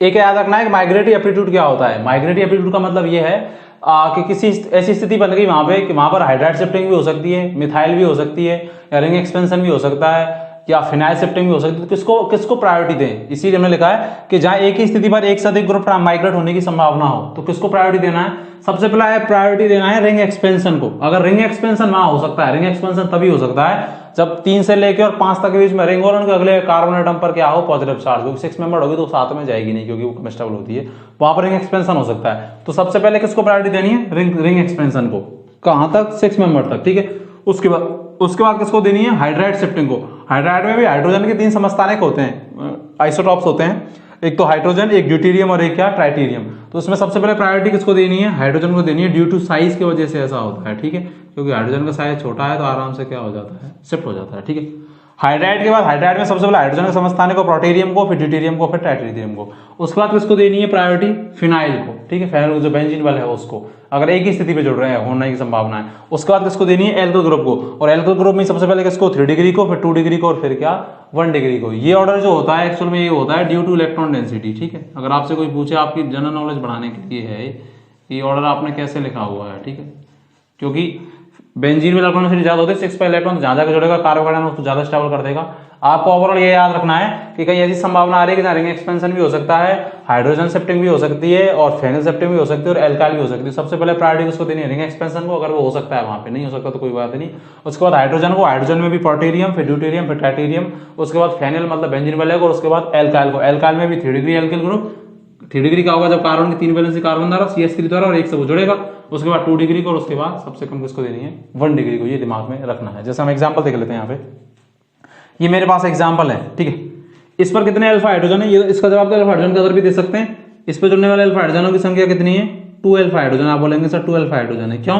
एक याद रखना है कि माइग्रेटरी एप्टीट्यूड क्या होता है। माइग्रेटरी एप्टीट्यूड का मतलब ये है कि किसी ऐसी स्थिति बन गई वहां पे कि वहां पर हाइड्राइड शिफ्टिंग भी हो सकती है, मिथाइल भी हो सकती है, या रिंग एक्सपेंशन भी हो सकता है, या फिनाइल शिफ्टिंग भी हो सकती है। तो किसको किसको प्रायोरिटी दें, इसीलिए हमने लिखा है कि जहां एक ही स्थिति पर एक से अधिक ग्रुप माइग्रेट होने की संभावना हो तो किसको प्रायोरिटी देना है। सबसे पहला है प्रायोरिटी देना है रिंग एक्सपेंशन को। अगर रिंग एक्सपेंशन वहां हो सकता है, रिंग एक्सपेंशन तभी हो सकता है जब 3 से लेकर और 5 तक के बीच में रिंग हो और उनके अगले कार्बन एटम पर क्या हो, पॉजिटिव चार्ज, क्योंकि 6 मेंबर होगी तो साथ में जाएगी नहीं क्योंकि वो कमिस्टेबल होती है, वहां पर रिंग एक्सपेंशन हो सकता है। तो सबसे पहले किसको प्रायोरिटी देनी है, रिंग एक्सपेंशन को। कहां तक, 6 मेंबर तक, ठीक है। उसके बाद किसको देनी है, हाइड्राइड शिफ्टिंग को। हाइड्राइड में भी हाइड्रोजन के 3 समस्थानिक होते हैं, आइसोटॉप्स होते हैं, एक तो हाइड्रोजन, एक ड्यूटेरियम और एक क्या, ट्राइटेरियम। तो उसमें सबसे पहले प्रायोरिटी किसको देनी है, हाइड्रोजन को देनी है। ड्यू टू साइज की वजह से ऐसा होता है, ठीक है, क्योंकि हाइड्रोजन का साइज छोटा है तो आराम से क्या हो जाता है, शिफ्ट हो जाता है, ठीक है। हाइड्राइड के बाद, हाइड्राइड में सबसे पहले हाइड्रोजन के समस्थानिक को, प्रोटेरियम को, फिर ड्यूटेरियम को, फिर ट्राइटेरियम को। उसके बाद किसको देनी है प्रायोरिटी, फिनाइल को, ठीक है, फिनाइल जो बेंजीन वाला है उसको, अगर एक ही स्थिति पे जुड़ रहे हैं होने की संभावना है। उसके बाद किसको देनी है, एल्किल ग्रुप को, और एल्किल ग्रुप में सबसे पहले किसको, 3 डिग्री को, फिर 2 डिग्री को, और फिर क्या, 1 डिग्री को। ये ऑर्डर जो होता है एक्चुअल में ये होता है ड्यू टू इलेक्ट्रॉन डेंसिटी, ठीक है। अगर आपसे कोई पूछे, आपकी जनरल नॉलेज बढ़ाने के लिए है ये ऑर्डर आपने कैसे लिखा हुआ है, ठीक है, क्योंकि बेंजीन में इलेक्ट्रॉन डेंसिटी ज्यादा होती है, 6 पर इलेक्ट्रॉन जहां जाकर जुड़ेगा कार्बोकार्बन उसको ज्यादा स्टेबल कर देगा। आपको ओवरऑल ये याद रखना है कि कहीं ऐसी संभावना आ रही है कि जहां रिंग एक्सपेंशन भी हो सकता है, हाइड्रोजन शिफ्टिंग भी हो सकती है, और फेनिल शिफ्टिंग भी हो सकती है, और एल्काइल भी हो सकती है। सबसे पहले प्रायोरिटी उसको देनी है रिंग एक्सपेंशन को, अगर वो हो सकता है वहां पे, नहीं हो सकता तो कोई बात नहीं। उसके बाद हाइड्रोजन को, हाइड्रोजन में भी प्रोटेरियम, फिर ड्यूटेरियम, फिर ट्राइटेरियम, उसके बाद फेनिल मतलब बेंजीन वाले को, और उसके बाद एल्काइल को। एल्काइल में भी 3 डिग्री एल्किल ग्रुप, 3 डिग्री का होगा जब कार्बन के 3 वैलेंसी कार्बन द्वारा CH3 द्वारा और एक से वो जुड़ेगा। उसके बाद 2 डिग्री को, और उसके बाद सबसे कम किसको देनी है, 1 डिग्री को। ये दिमाग में रखना है। जैसे हम एग्जांपल देख लेते हैं यहाँ पे, ये मेरे पास एग्जांपल है, ठीक है। इस पर कितने अल्फा हाइड्रोजन है, ये इसका जवाब तो अल्फा हाइड्रोजन का उधर भी दे सकते हैं। इस पर जुड़ने वाले अल्फा हाइड्रोजनों की संख्या कितनी है, 2 अल्फा हाइड्रोजन। आप बोलेंगे सर 2 अल्फा हाइड्रोजन है, क्यों,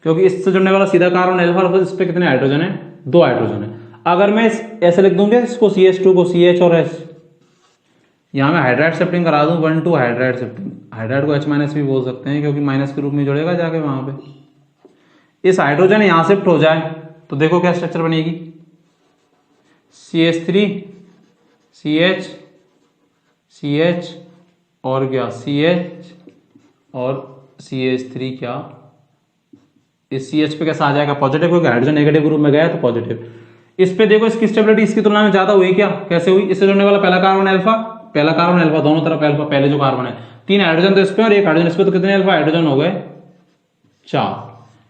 क्योंकि इससे जुड़ने वाला सीधा कार्बन अल्फा, और इस पे कितने हाइड्रोजन है, 2 हाइड्रोजन है। अगर मैं ऐसे लिख दूंगा इसको CH2 को CH और H, यहाँ में हाइड्राइड शिफ्टिंग करा दूं 1 2 हाइड्राइड शिफ्टिंग, हाइड्राइड को H- भी बोल सकते हैं क्योंकि माइनस के रूप में जुड़ेगा जाके वहां पे। इस हाइड्रोजन यहां शिफ्ट हो जाए तो देखो क्या स्ट्रक्चर बनेगी, CH3 CH CH और क्या CH और CH3 क्या, इस CH पे कैसा आ जाएगा, पॉजिटिव, क्योंकि हाइड्रोजन नेगेटिव ग्रुप में गया है तो पॉजिटिव। इस पे देखो इसकी स्टेबिलिटी इसकी तुलना में ज्यादा हुई क्या, कैसे हुई, इससे जुड़ने वाला पहला कार्बन अल्फा, पहला कार्बन अल्फा दोनों तरफ अल्फा, पहले जो कार्बन है 3 हाइड्रोजन तो इस पे और 1 हाइड्रोजन इस पे, तो कितने अल्फा हाइड्रोजन हो गए, 4।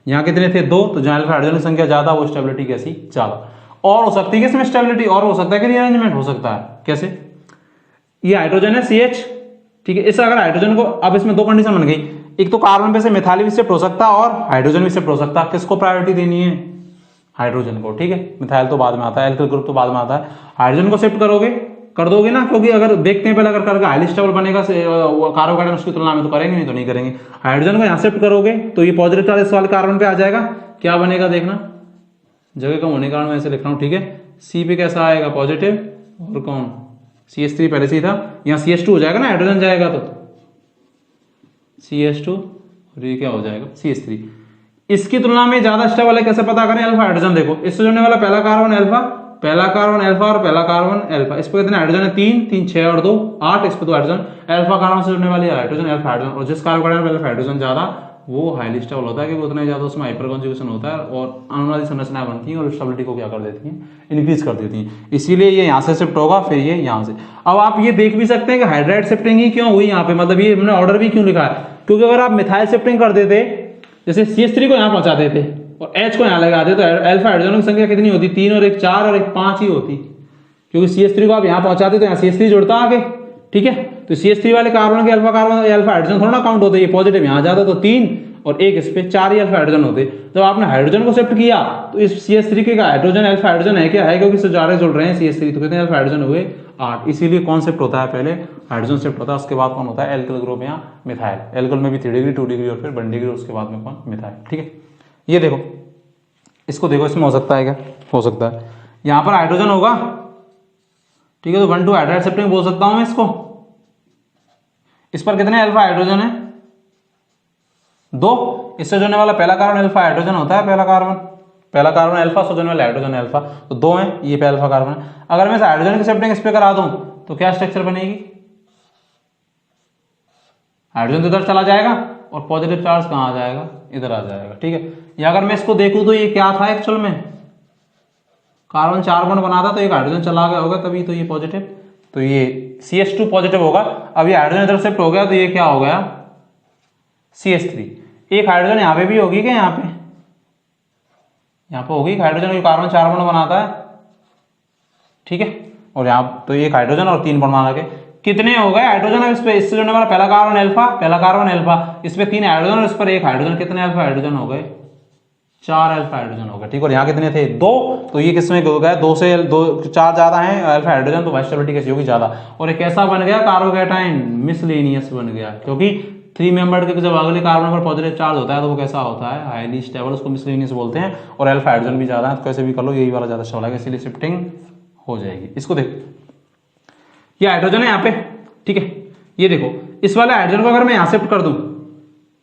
यहाँ कितने थे, 2, तो जहां अल्फा हाइड्रोजन की संख्या ज्यादा वो स्टेबिलिटी कैसी, ज्यादा। और हो सकती है कि इसमें स्टेबिलिटी और हो सकता है कि रीअरेंजमेंट हो सकता है, कैसे, ये हाइड्रोजन है CH, ठीक है, इस अगर हाइड्रोजन को, अब इसमें 2 कंडीशन बन गई, एक तो कार्बन पे से मिथाइल भी शिफ्ट हो सकता है और हाइड्रोजन भी शिफ्ट हो सकता है। किसको प्रायोरिटी देनी है, हाइड्रोजन को, ठीक है, मिथाइल तो बाद में आता है, एल्किल ग्रुप तो बाद में आता है। हाइड्रोजन को शिफ्ट करोगे, कर दोगे ना, क्योंकि अगर देखते हैं पहले अगर करके हाईली स्टेबल बनेगा कार्बोकार्बन उसकी तुलना में, तो करेंगे, नहीं तो नहीं करेंगे। हाइड्रोजन को यहाँ शिफ्ट करोगे तो ये पॉजिटिव चार्ज इस वाले कार्बन पे आ जाएगा, क्या बनेगा देखना, जगह कम होने के कारण मैं ऐसे लिख रहा हूँ, ठीक है। C पे कैसा आएगा, पॉजिटिव, और कौन, CH3 पहले से ही था, यहाँ CH2 हो जाएगा ना, हाइड्रोजन जाएगा तो CH2, और ये क्या हो जाएगा, CH3। इसकी तुलना में ज्यादा स्टेबल है, कैसे पता करें, अल्फा हाइड्रोजन देखो, इससे जुड़ने वाला पहला कार्बन अल्फा, पहला कार्बन अल्फा और पहला कार्बन अल्फा, इस पर कितने हाइड्रोजन है, 3 3 6 और 2 8, इस पर 2 हाइड्रोजन, अल्फा कार्बन से जुड़ने वाली हाइड्रोजन अल्फा हाइड्रोजन, और जिस कार्बन में हाइड्रोजन ज्यादा वो हाईली स्टेबल होता है, कि उतना ज्यादा उसमें हाइपर कॉन्जुगेशन होता है और अनुनादी संरचनाएं बनती हैं और स्टेबिलिटी को क्या कर देती हैं, इंक्रीज कर देती हैं। इसीलिए ये यहाँ से शिफ्ट होगा, फिर ये यहाँ से। अब आप ये देख भी सकते हैं कि हाइड्राइड शिफ्टिंग ही क्यों हुई यहाँ पे, मतलब ये हमने ऑर्डर भी क्यों लिखा है, क्योंकि अगर आप मिथाइल शिफ्टिंग कर देते, जैसे CH3 को यहाँ पहुंचा देते और H को यहाँ लगा देते, तो अल्फा हाइड्रोजन की संख्या कितनी होती, 3 और 1 4 और 1 5 ही होती, क्योंकि CH3 को आप यहाँ पहुंचाते तो यहाँ CH3 जुड़ता आगे, ठीक है। तो CH3 वाले कार्बन के अल्फा हाइड्रोजन थोड़ा ना काउंट होते, ये पॉजिटिव यहाँ जाता तो 3 और 1 इस पे 4 ही अल्फा हाइड्रोजन होते। जब आपने हाइड्रोजन को शिफ्ट किया तो इस CH3 के हाइड्रोजन अल्फा हाइड्रोजन है क्या, है, क्योंकि इससे जा रहे जुड़ रहे हैं CH3, तो कितने अल्फा हाइड्रोजन हुए, 8। इसीलिए कौन शिफ्ट होता है, पहले हाइड्रोजन शिफ्ट होता है, उसके बाद कौन होता है, एल्किल ग्रुप या मिथाइल। एल्किल में भी 3 डिग्री 2 डिग्री और फिर 1 डिग्री, उसके बाद में कौन, मिथाइल, ठीक है। ये देखो, इसको देखो, इसमें हो सकता है क्या, हो सकता है यहाँ पर हाइड्रोजन होगा, ठीक है, तो 1 2 हाइड्राइड शिफ्टिंग बोल सकता हूं मैं इसको। इस पर कितने अल्फा हाइड्रोजन है, 2, इससे जुड़ने वाला पहला कार्बन अल्फा हाइड्रोजन होता है, पहला कार्बन अल्फा से जुड़ने वाला हाइड्रोजन अल्फा, तो 2 है, ये पे अल्फा कार्बन है। अगर मैं इस हाइड्रोजन की शिफ्टिंग इस पे करा दूं तो क्या स्ट्रक्चर बनेगी, हाइड्रोजन तो इधर चला जाएगा और पॉजिटिव चार्ज कहां आ जाएगा, इधर आ जाएगा, ठीक है। या अगर मैं इसको देखूं तो ये क्या था एक्चुअल में, कार्बन 4 बॉन्ड बनाता तो एक हाइड्रोजन चला गया होगा तभी तो ये पॉजिटिव, तो ये CH2 पॉजिटिव होगा। अब ये हाइड्रोजन इधर शिफ्ट हो गया तो ये क्या हो गया CH3। एक हाइड्रोजन यहाँ पे भी होगी क्या, यहाँ पे होगी हाइड्रोजन, कार्बन 4 बॉन्ड बनाता है, ठीक है। और यहाँ तो एक हाइड्रोजन और 3 बॉन्ड बना के कितने हो गए हाइड्रोजन। अब इस पे इससे जुड़ने वाला पहला कार्बन अल्फा, इस पे 3 हाइड्रोजन और इस पर एक हाइड्रोजन, कितने अल्फा हाइड्रोजन हो गए, 4 अल्फा हाइड्रोजन हो गए, ठीक। और यहाँ कितने थे 2, तो ये किसमें हो गया 2 से 4 ज्यादा है अल्फा हाइड्रोजन, तो स्टेबिलिटी कैसी होगी ज्यादा। और एक कैसा बन गया कार्बोकैटायन, मिसलेनियस बन गया, क्योंकि 3 मेंबर के जब अगले कार्बन पर पॉजिटिव चार्ज होता है तो वो कैसा होता है हाईली स्टेबल, उसको मिसलेनियस बोलते हैं। और अल्फा हाइड्रोजन भी ज्यादा है तो कैसे भी कर लो यही वाला ज्यादा स्टेबल है, इसीलिए शिफ्टिंग हो जाएगी। इसको देखो ये हाइड्रोजन है यहाँ पे, ठीक है। ये देखो इस वाले हाइड्रोजन को अगर मैं यहां शिफ्ट कर दूं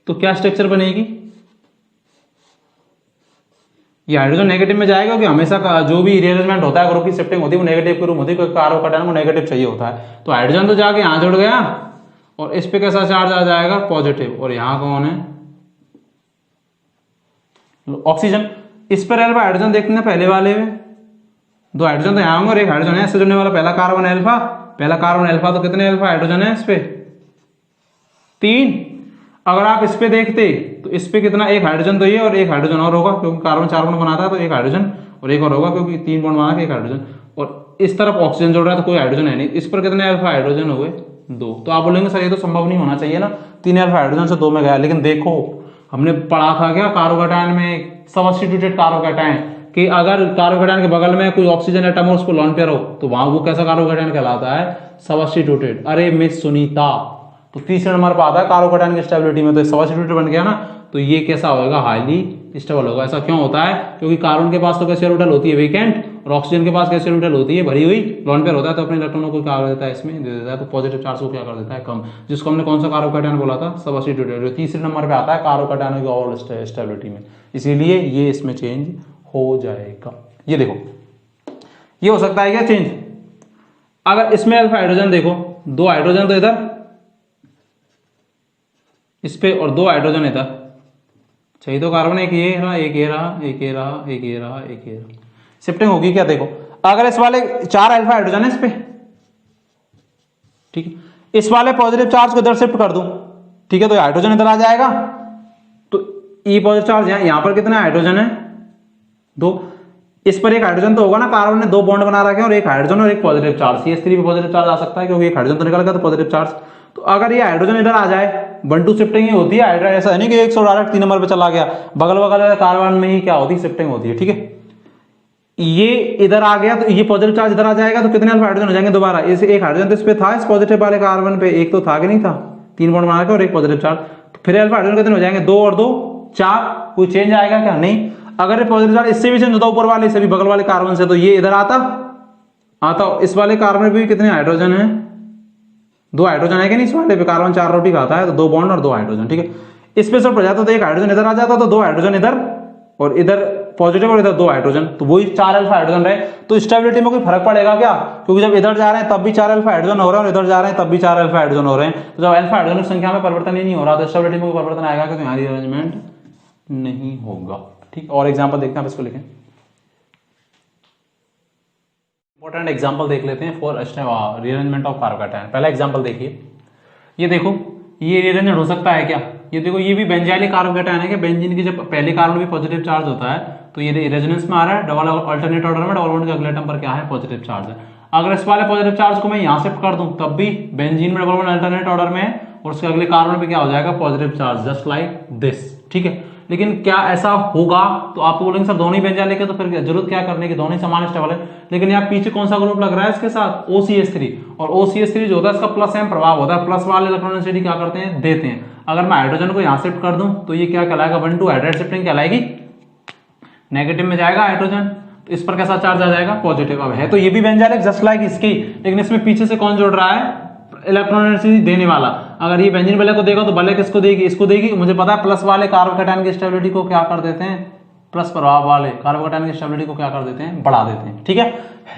तो क्या स्ट्रक्चर बनेगी, ये हाइड्रोजन नेगेटिव में जाएगा, क्योंकि हमेशा जो भी रीअरेंजमेंट होता है ग्रुप की शिफ्टिंग होती है वो नेगेटिव के रूप होती है, क्योंकि कार्बोकैटायन को नेगेटिव चाहिए होता है। तो हाइड्रोजन तो जाके यहां जुड़ गया और इस पे कैसा चार्ज आ जाएगा पॉजिटिव, और यहां कौन है ऑक्सीजन। इस पर अल्फा हाइड्रोजन देखते हैं पहले वाले में 2 हाइड्रोजन तो यहां होंगे और एक हाइड्रोजन है, इससे जुड़ने वाला पहला कार्बन अल्फा, तो कितने अल्फा हाइड्रोजन है इस पे 3। अगर आप इस पे देखते तो इस पे कितना, एक हाइड्रोजन तो ये और एक हाइड्रोजन और होगा, क्योंकि कार्बन 4 बॉन्ड बनाता है तो एक हाइड्रोजन और एक और होगा, क्योंकि 3 बॉन्ड बना के एक हाइड्रोजन, और इस तरफ ऑक्सीजन जोड़ रहा है तो कोई हाइड्रोजन है नहीं। इस पर कितने अल्फा हाइड्रोजन हो गए 2। तो आप बोलेंगे सर ये तो संभव नहीं होना चाहिए ना, 3 अल्फा हाइड्रोजन से 2 में गया, लेकिन देखो हमने पढ़ा था क्या कार्बोकैटायन में, सब्स्टिट्यूटेड कार्बोकैटायन, कि अगर कार्बोकैटायन के बगल में कोई ऑक्सीजन एटम और उस पर लॉन पेयर हो तो वहां वो कैसा कार्बोकैटायन कहलाता है सब्स्टिट्यूटेड। अरे मिस सुनीता, तो तीसरे नंबर पर आता है कार्बोकैटायन की स्टेबिलिटी में, तो सब्स्टिट्यूटेड बन गया ना, तो ये कैसा होगा हाईली स्टेबल होगा। ऐसा क्यों होता है, क्योंकि कार्बन के पास तो कैसी ऑर्बिटल होती है वेकेंट, और ऑक्सीजन के पास कैसी ऑर्बिटल होती है भरी हुई, लॉन पेयर होता है, तो अपने इलेक्ट्रॉनों को क्या कर देता है इसमें दे देता है, तो पॉजिटिव चार्ज को क्या कर देता है कम, जिसको हमने कौन सा कार्बोकैटायन बोला था सब्स्टिट्यूटेड, जो तीसरे नंबर पे आता है कार्बोकैटायन की ओवरऑल स्टेबिलिटी में, इसीलिए ये इसमें चेंज हो जाएगा। ये देखो ये हो सकता है क्या चेंज, अगर इसमें अल्फा हाइड्रोजन देखो 2 हाइड्रोजन तो इधर इस पे और 2 हाइड्रोजन इधर, चाहिए तो कार्बन एक ये रहा, एक ये रहा, एक ये रहा, एक ये रहा, एक ये रहा, शिफ्टिंग होगी क्या देखो। अगर इस वाले 4 अल्फा हाइड्रोजन है इस पे, ठीक है, इस वाले पॉजिटिव चार्ज को इधर शिफ्ट कर दूं, ठीक है, तो हाइड्रोजन इधर आ जाएगा, तो ई पॉजिटिव चार्ज यहां पर कितना हाइड्रोजन है 2, इस पर एक हाइड्रोजन तो होगा ना, कार्बन ने 2 बॉन्ड बना रखे हैं और एक हाइड्रोजन और एक पॉजिटिव चार्ज, CH3 पे पॉजिटिव चार्ज आ सकता है क्योंकि एक हाइड्रोजन तो निकल गया तो पॉजिटिव चार्ज। तो अगर ये हाइड्रोजन इधर आ जाए 1-2 शिफ्टिंग ही होती है, हाइड्रोजन ऐसा नहीं कि 100 डायरेक्ट 3 नंबर पे चला गया, बगल बगल कार्बन में ही क्या होती है शिफ्टिंग होती है, ठीक है। ये इधर आ गया तो ये पॉजिटिव चार्ज इधर आ जाएगा तो कितने अल्फा हाइड्रोजन हो जाएंगे दोबारा, इस एक हाइड्रोजन तो इस पे था, इस पॉजिटिव वाले कार्बन पे एक तो था कि नहीं था, 3 बॉन्ड बना के और एक पॉजिटिव चार्ज, तो फिर अल्फा हाइड्रोजन कितने हो जाएंगे 2 और 2 4, कोई चेंज आएगा क्या नहीं। अगर ये पॉजिटिव चार्ज इससे भी चेंज होता ऊपर वाले से भी बगल वाले कार्बन से, तो ये इधर आता इस वाले कार्बन पे भी कितने हाइड्रोजन है 2 हाइड्रोजन है कि नहीं, इस वाले पे कार्बन 4 रोटी खाता है तो 2 बॉन्ड और 2 हाइड्रोजन, ठीक है। इस पे सब जाता तो एक हाइड्रोजन इधर आ जाता तो 2 हाइड्रोजन इधर और इधर पॉजिटिव और इधर 2 हाइड्रोजन, तो वही 4 अल्फा हाइड्रोजन रहे। तो स्टेबिलिटी में कोई फर्क पड़ेगा क्या, क्योंकि जब इधर जा रहे हैं तब भी 4 अल्फा हाइड्रोजन हो रहे हैं और इधर जा रहे हैं तब भी 4 अल्फा हाइड्रोजन हो रहे हैं, तो जब अल्फा हाइड्रोजन की संख्या में परिवर्तन ही नहीं हो रहा तो स्टेबिलिटी में कोई परिवर्तन आएगा कि तुम्हारी अरेंजमेंट नहीं होगा, ठीक। और एग्जाम्पल देखते हैं, आप इसको लिखें, इंपॉर्टेंट एग्जाम्पल देख लेते हैं फॉर रीअरेंजमेंट ऑफ कार्बोकैटायन। पहला एग्जाम्पल देखिए, ये देखो ये रीअरेंजमेंट हो सकता है क्या, ये देखो ये भी बेंजाइलिक कार्बोकैटायन है कि बेंजीन की जब पहले कार्बन भी पॉजिटिव चार्ज होता है तो ये रेजोनेंस में आ रहा है, डबल अल्टरनेट ऑर्डर में, डबल बॉन्ड के अगले एटम पर क्या है पॉजिटिव चार्ज है। अगर इस वाले पॉजिटिव चार्ज को मैं यहां शिफ्ट कर दूं तब भी बेंजीन में डबल बॉन्ड अल्टरनेट ऑर्डर में है और उसके अगले कार्बन पे क्या हो जाएगा positive charge, just like this, ठीक है। लेकिन क्या ऐसा होगा, तो आप बोलेंगे सर दोनों ही बेंजाइलिक है तो फिर जरूरत क्या करने की, दोनों ही समान स्टेबल है, लेकिन यहाँ पीछे कौन सा ग्रुप लग रहा है इसके साथ OCH3, और OCH3 जो होता है इसका प्लस एम प्रभाव होता है, प्लस वाले इलेक्ट्रॉन डेंसिटी क्या करते हैं देते हैं। अगर मैं हाइड्रोजन को यहाँ शिफ्ट कर दूं तो ये क्या कहलाएगा 1-2 हाइड्राइड शिफ्टिंग कहलाएगी, नेगेटिव में जाएगा हाइड्रोजन, तो इस पर कैसा चार्ज आ जाएगा पॉजिटिव। अब है तो ये भी बेंजाइलिक जस्ट लाइक इसकी, लेकिन इसमें पीछे से कौन जोड़ रहा है इलेक्ट्रॉन डेंसिटी देने वाला। अगर ये बेंजीन बले को देखो तो बले किसको देगी, इसको देगी, मुझे पता है प्लस वाले कार्बोकैटायन की स्टेबिलिटी को क्या कर देते हैं, प्लस प्रभाव वाले कार्बोकैटायन की स्टेबिलिटी को क्या कर देते हैं बढ़ा देते हैं, ठीक है।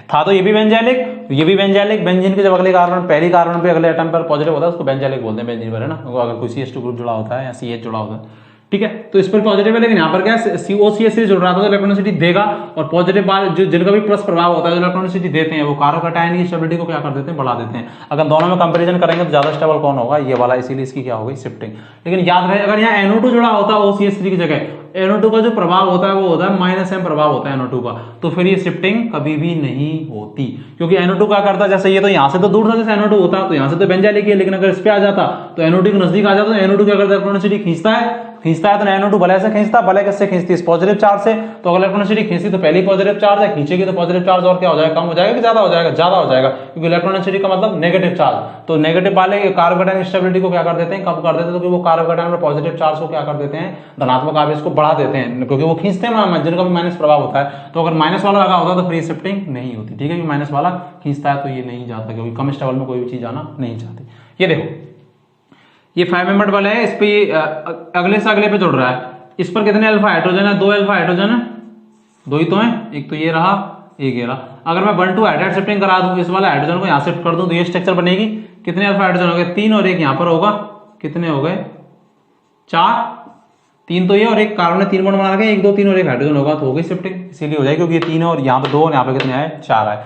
था तो ये भी बेंजाइलिक, ये भी बेंजाइलिक, बेंजीन के जब अगले कार्बन पहली कार्बन पे अगले एटम पर पॉजिटिव होता है उसको बेंजाइलिक बोलते हैं बेंजीन पर, है ना, अगर कोई CH2 ग्रुप जुड़ा होता है या CH जुड़ा होता है, ठीक है। तो इस पर पॉजिटिव है, लेकिन यहाँ पर क्या है, COCH3 जुड़ रहा था तो इलेक्ट्रॉनिसिटी देगा, और पॉजिटिव वाले जो जिनका भी प्लस प्रभाव होता है जो इलेक्ट्रॉनिसिटी देते हैं वो कार्बोकैटायन की स्टेबिलिटी को क्या कर देते हैं, बढ़ा देते हैं। अगर दोनों में कंपैरिजन करेंगे तो ज्यादा स्टेबल कौन होगा, ये वाला, इसीलिए इसकी क्या होगी, शिफ्टिंग। लेकिन याद रहे अगर यहाँ NO2 जुड़ा होता है OCH3 की जगह, NO2 का जो प्रभाव होता है वो होता है -m प्रभाव होता है NO2 का, तो फिर ये शिफ्टिंग कभी भी नहीं होती, क्योंकि NO2 क्या करता है, जैसे ये तो यहाँ से तो दूर था, जैसे NO2 होता तो यहाँ से तो बेंजाइलिक है, लेकिन अगर इस पे आ जाता तो NO2 के नजदीक आ जाता तो NO2 क्या करता है, इलेक्ट्रॉनिसिटी खींचता है तो NO2 भले से खींचता, भले किससे खींचती है, पॉजिटिव चार्ज से। तो अगर इलेक्ट्रॉनिसिटी खींचती तो पहले पॉजिटिव चार्ज है, खींचेगी तो पॉजिटिव चार्ज और क्या हो जाएगा, कम हो जाएगा कि ज्यादा हो जाएगा, ज्यादा हो जाएगा, क्योंकि इलेक्ट्रॉनिसिटी का मतलब नेगेटिव चार्ज। तो नेगेटिव वाले कार्बोकैटायन स्टेबिलिटी को क्या कर देते हैं, कम कर देते हैं, क्योंकि वो कार्बोकैटायन में पॉजिटिव चार्ज को क्या कर देते हैं, धनात्मक आवेश को बढ़ा देते हैं, क्योंकि वो खींचते हैं, जिनका भी माइनस प्रभाव होता है। तो अगर माइनस वाला लगा होता तो फ्री शिफ्टिंग नहीं होती, ठीक है, माइनस वाला खींचता है तो ये नहीं जाता, क्योंकि कम स्टेबल में कोई भी चीज आना नहीं चाहती। ये देखो ये 5 मेंबर्ड वाला है, इस पे अगले से अगले पे जुड़ रहा है, इस पर कितने अल्फा हाइड्रोजन है, 2 अल्फा हाइड्रोजन है, 2 ही तो है, एक तो ये रहा एक ये रहा। अगर मैं 1 2 हाइड्राइड शिफ्टिंग करा दूं, इस वाले हाइड्रोजन को यहाँ शिफ्ट कर दूं तो ये स्ट्रक्चर बनेगी, कितने अल्फा हाइड्रोजन हो गए, 3, और एक यहाँ पर होगा, कितने हो गए, 4, 3 तो ये और एक कार्बन ने 3 बॉन्ड बना रखे, 1 2 3 और एक हाइड्रोजन होगा तो हो गई शिफ्टिंग, इसीलिए हो जाएगी, क्योंकि ये 3 है और यहाँ पे 2 और यहाँ पे कितने आए, 4 आए।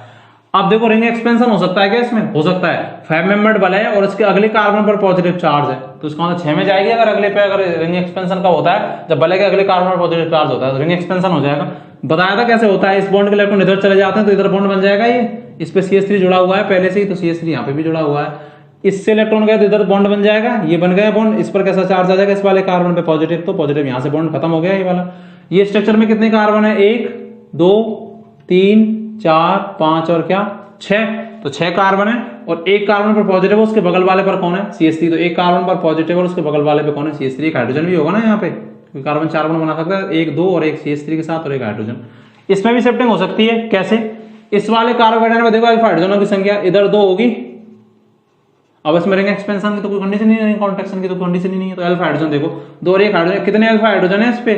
अब देखो रिंग एक्सपेंशन हो सकता है क्या, इसमें हो सकता है, 5 मेंबर्ड वाला है और इसके अगले कार्बन पर पॉजिटिव चार्ज है, तो इसका मतलब 6 में जाएगी। अगर अगले पे अगर रिंग एक्सपेंशन का होता है, जब भले के अगले कार्बन पर पॉजिटिव चार्ज होता है तो रिंग एक्सपेंशन हो जाएगा। बताया था कैसे होता है, इस बॉन्ड के इलेक्ट्रॉन इधर चले जाते हैं तो इधर बॉन्ड बन जाएगा, ये इस पे CH3 जुड़ा हुआ है पहले से ही, तो CH3 यहाँ पे भी जुड़ा हुआ है, इससे इलेक्ट्रॉन गया तो इधर बॉन्ड बन जाएगा, ये बन गया बॉन्ड, इस पर कैसा चार्ज आ जाएगा, इस वाले कार्बन पे पॉजिटिव, तो पॉजिटिव यहाँ से बॉन्ड खत्म हो गया ये वाला। ये स्ट्रक्चर में कितने कार्बन है, 1 2 3 4 5 और क्या 6, तो 6 कार्बन है, और एक कार्बन पर पॉजिटिव है, उसके बगल वाले पर कौन है, CH3, तो एक कार्बन पर पॉजिटिव और उसके बगल वाले पे कौन है, CH3, एक हाइड्रोजन भी होगा ना यहाँ पे, कार्बन 4 बॉन्ड बना सकता है, 1 2 और एक CH3 के साथ और एक हाइड्रोजन। इसमें भी शिफ्टिंग हो सकती है, कैसे, इस वाले कार्बोकैटायन में देखो अल्फा हाइड्रोजनों की संख्या इधर 2 होगी, अब इसमें रिंग एक्सपेंशन की तो कोई कंडीशन नहीं है, कॉन्ट्रैक्शन की तो कंडीशन ही नहीं है, तो अल्फा हाइड्रोजन देखो 2 और एक हाइड्रोजन, कितने अल्फा हाइड्रोजन है इस पे,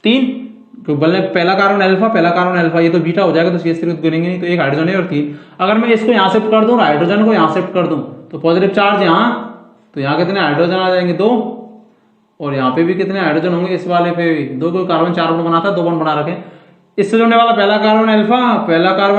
3, बोलने पहला कार्बन अल्फा, ये तो बीटा हो जाएगा तो CH3 तो गिनेंगे नहीं, तो एक हाइड्रोजन है और 3। अगर मैं इसको यहाँ शिफ्ट कर दूं, हाइड्रोजन को यहाँ शिफ्ट कर दूं, तो पॉजिटिव चार्ज यहाँ, तो यहाँ कितने हाइड्रोजन आ जाएंगे, 2, और यहाँ पे भी कितने हाइड्रोजन होंगे, इस वाले पे भी 2, कोई कार्बन 4 बॉन्ड बनाता है, 2 बॉन्ड बना रखे, इससे जुड़ने वाला पहला कार्बन